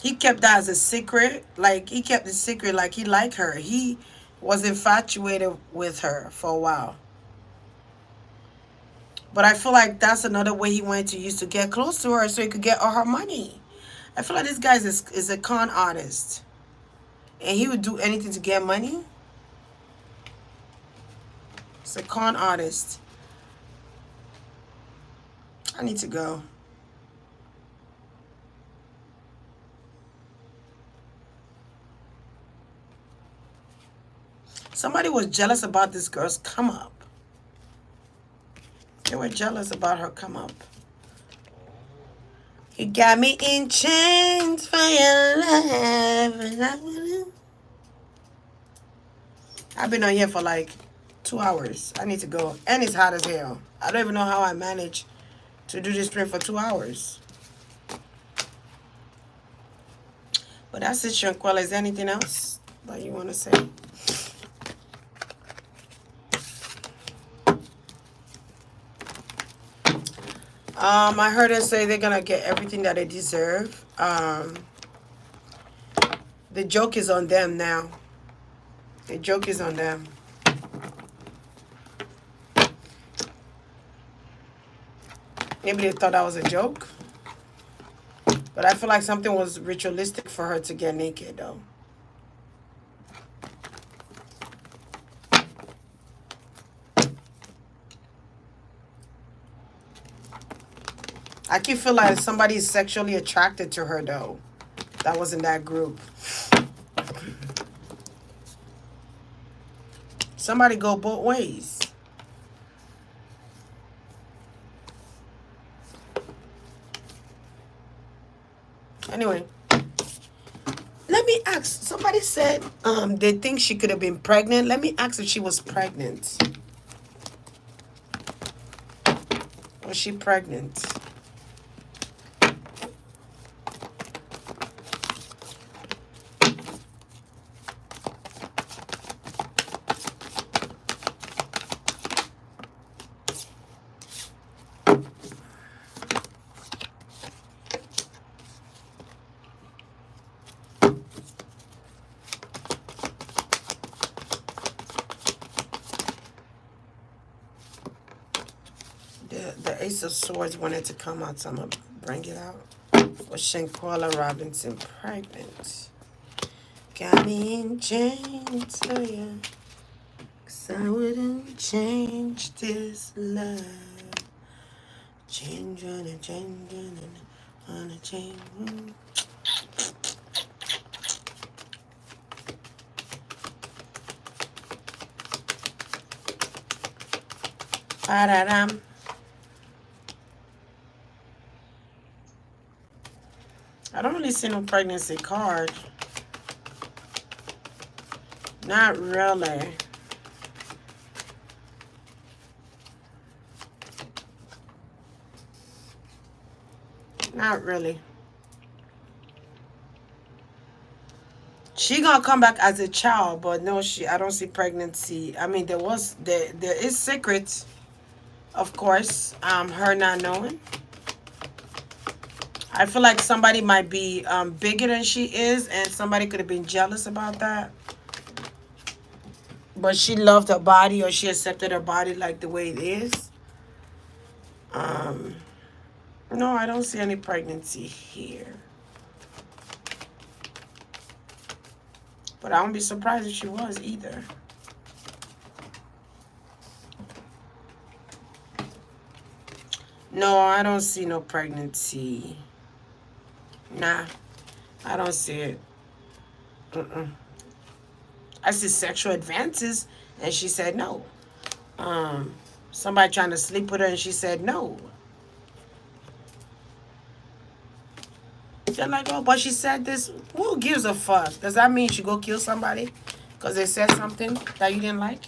He kept that as a secret. Like, he kept the secret like he liked her. He was infatuated with her for a while. But I feel like that's another way he wanted to use to get close to her so he could get all her money. I feel like this guy is a con artist. And he would do anything to get money. He's a con artist. I need to go. Somebody was jealous about this girl's come up. They were jealous about her come up. You got me in chains for your love. I've been on here for like 2 hours. I need to go. And it's hot as hell. I don't even know how I managed to do this stream for 2 hours. But that's it, ShanQuilla. Is there anything else that you want to say? I heard her say they're gonna get everything that they deserve. The joke is on them now. The joke is on them. Maybe they thought that was a joke. But I feel like something was ritualistic for her to get naked, though. I keep feeling like somebody is sexually attracted to her, though. That was in that group. Somebody go both ways. Anyway, let me ask. Somebody said they think she could have been pregnant. Let me ask if she was pregnant. Was she pregnant? The Ace of Swords wanted to come out, so I'm going to bring it out. Was ShanQuilla Robinson pregnant? Got me in chains for you, 'cause I wouldn't change this love. Change on a change on a change. Ba-da-dum. I don't really see no pregnancy card. Not really. Not really. She gonna come back as a child, but no, I don't see pregnancy. I mean, there is secrets, of course. Her not knowing. I feel like somebody might be bigger than she is, and somebody could have been jealous about that. But she loved her body, or she accepted her body like the way it is. Um, no, I don't see any pregnancy here. But I won't be surprised if she was either. No, I don't see no pregnancy. Nah, I don't see it. Mm-mm. I see sexual advances, and she said no. Um, Somebody trying to sleep with her, and she said no. They're like, oh, but she said this. Who gives a fuck? Does that mean you should go kill somebody because they said something that you didn't like?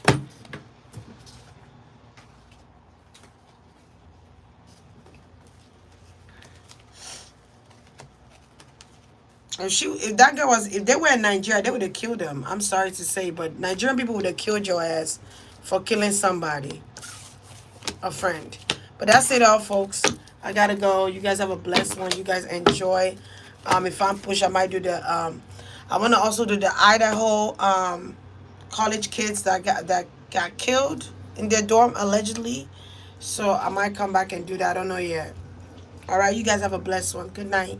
If they were in Nigeria, they would have killed them. I'm sorry to say, but Nigerian people would have killed your ass for killing somebody, a friend. But that's it all, folks. I gotta go. You guys have a blessed one. You guys enjoy. If I'm pushed, I might do the I wanna also do the Idaho college kids that got killed in their dorm allegedly. So I might come back and do that. I don't know yet. All right, you guys have a blessed one. Good night.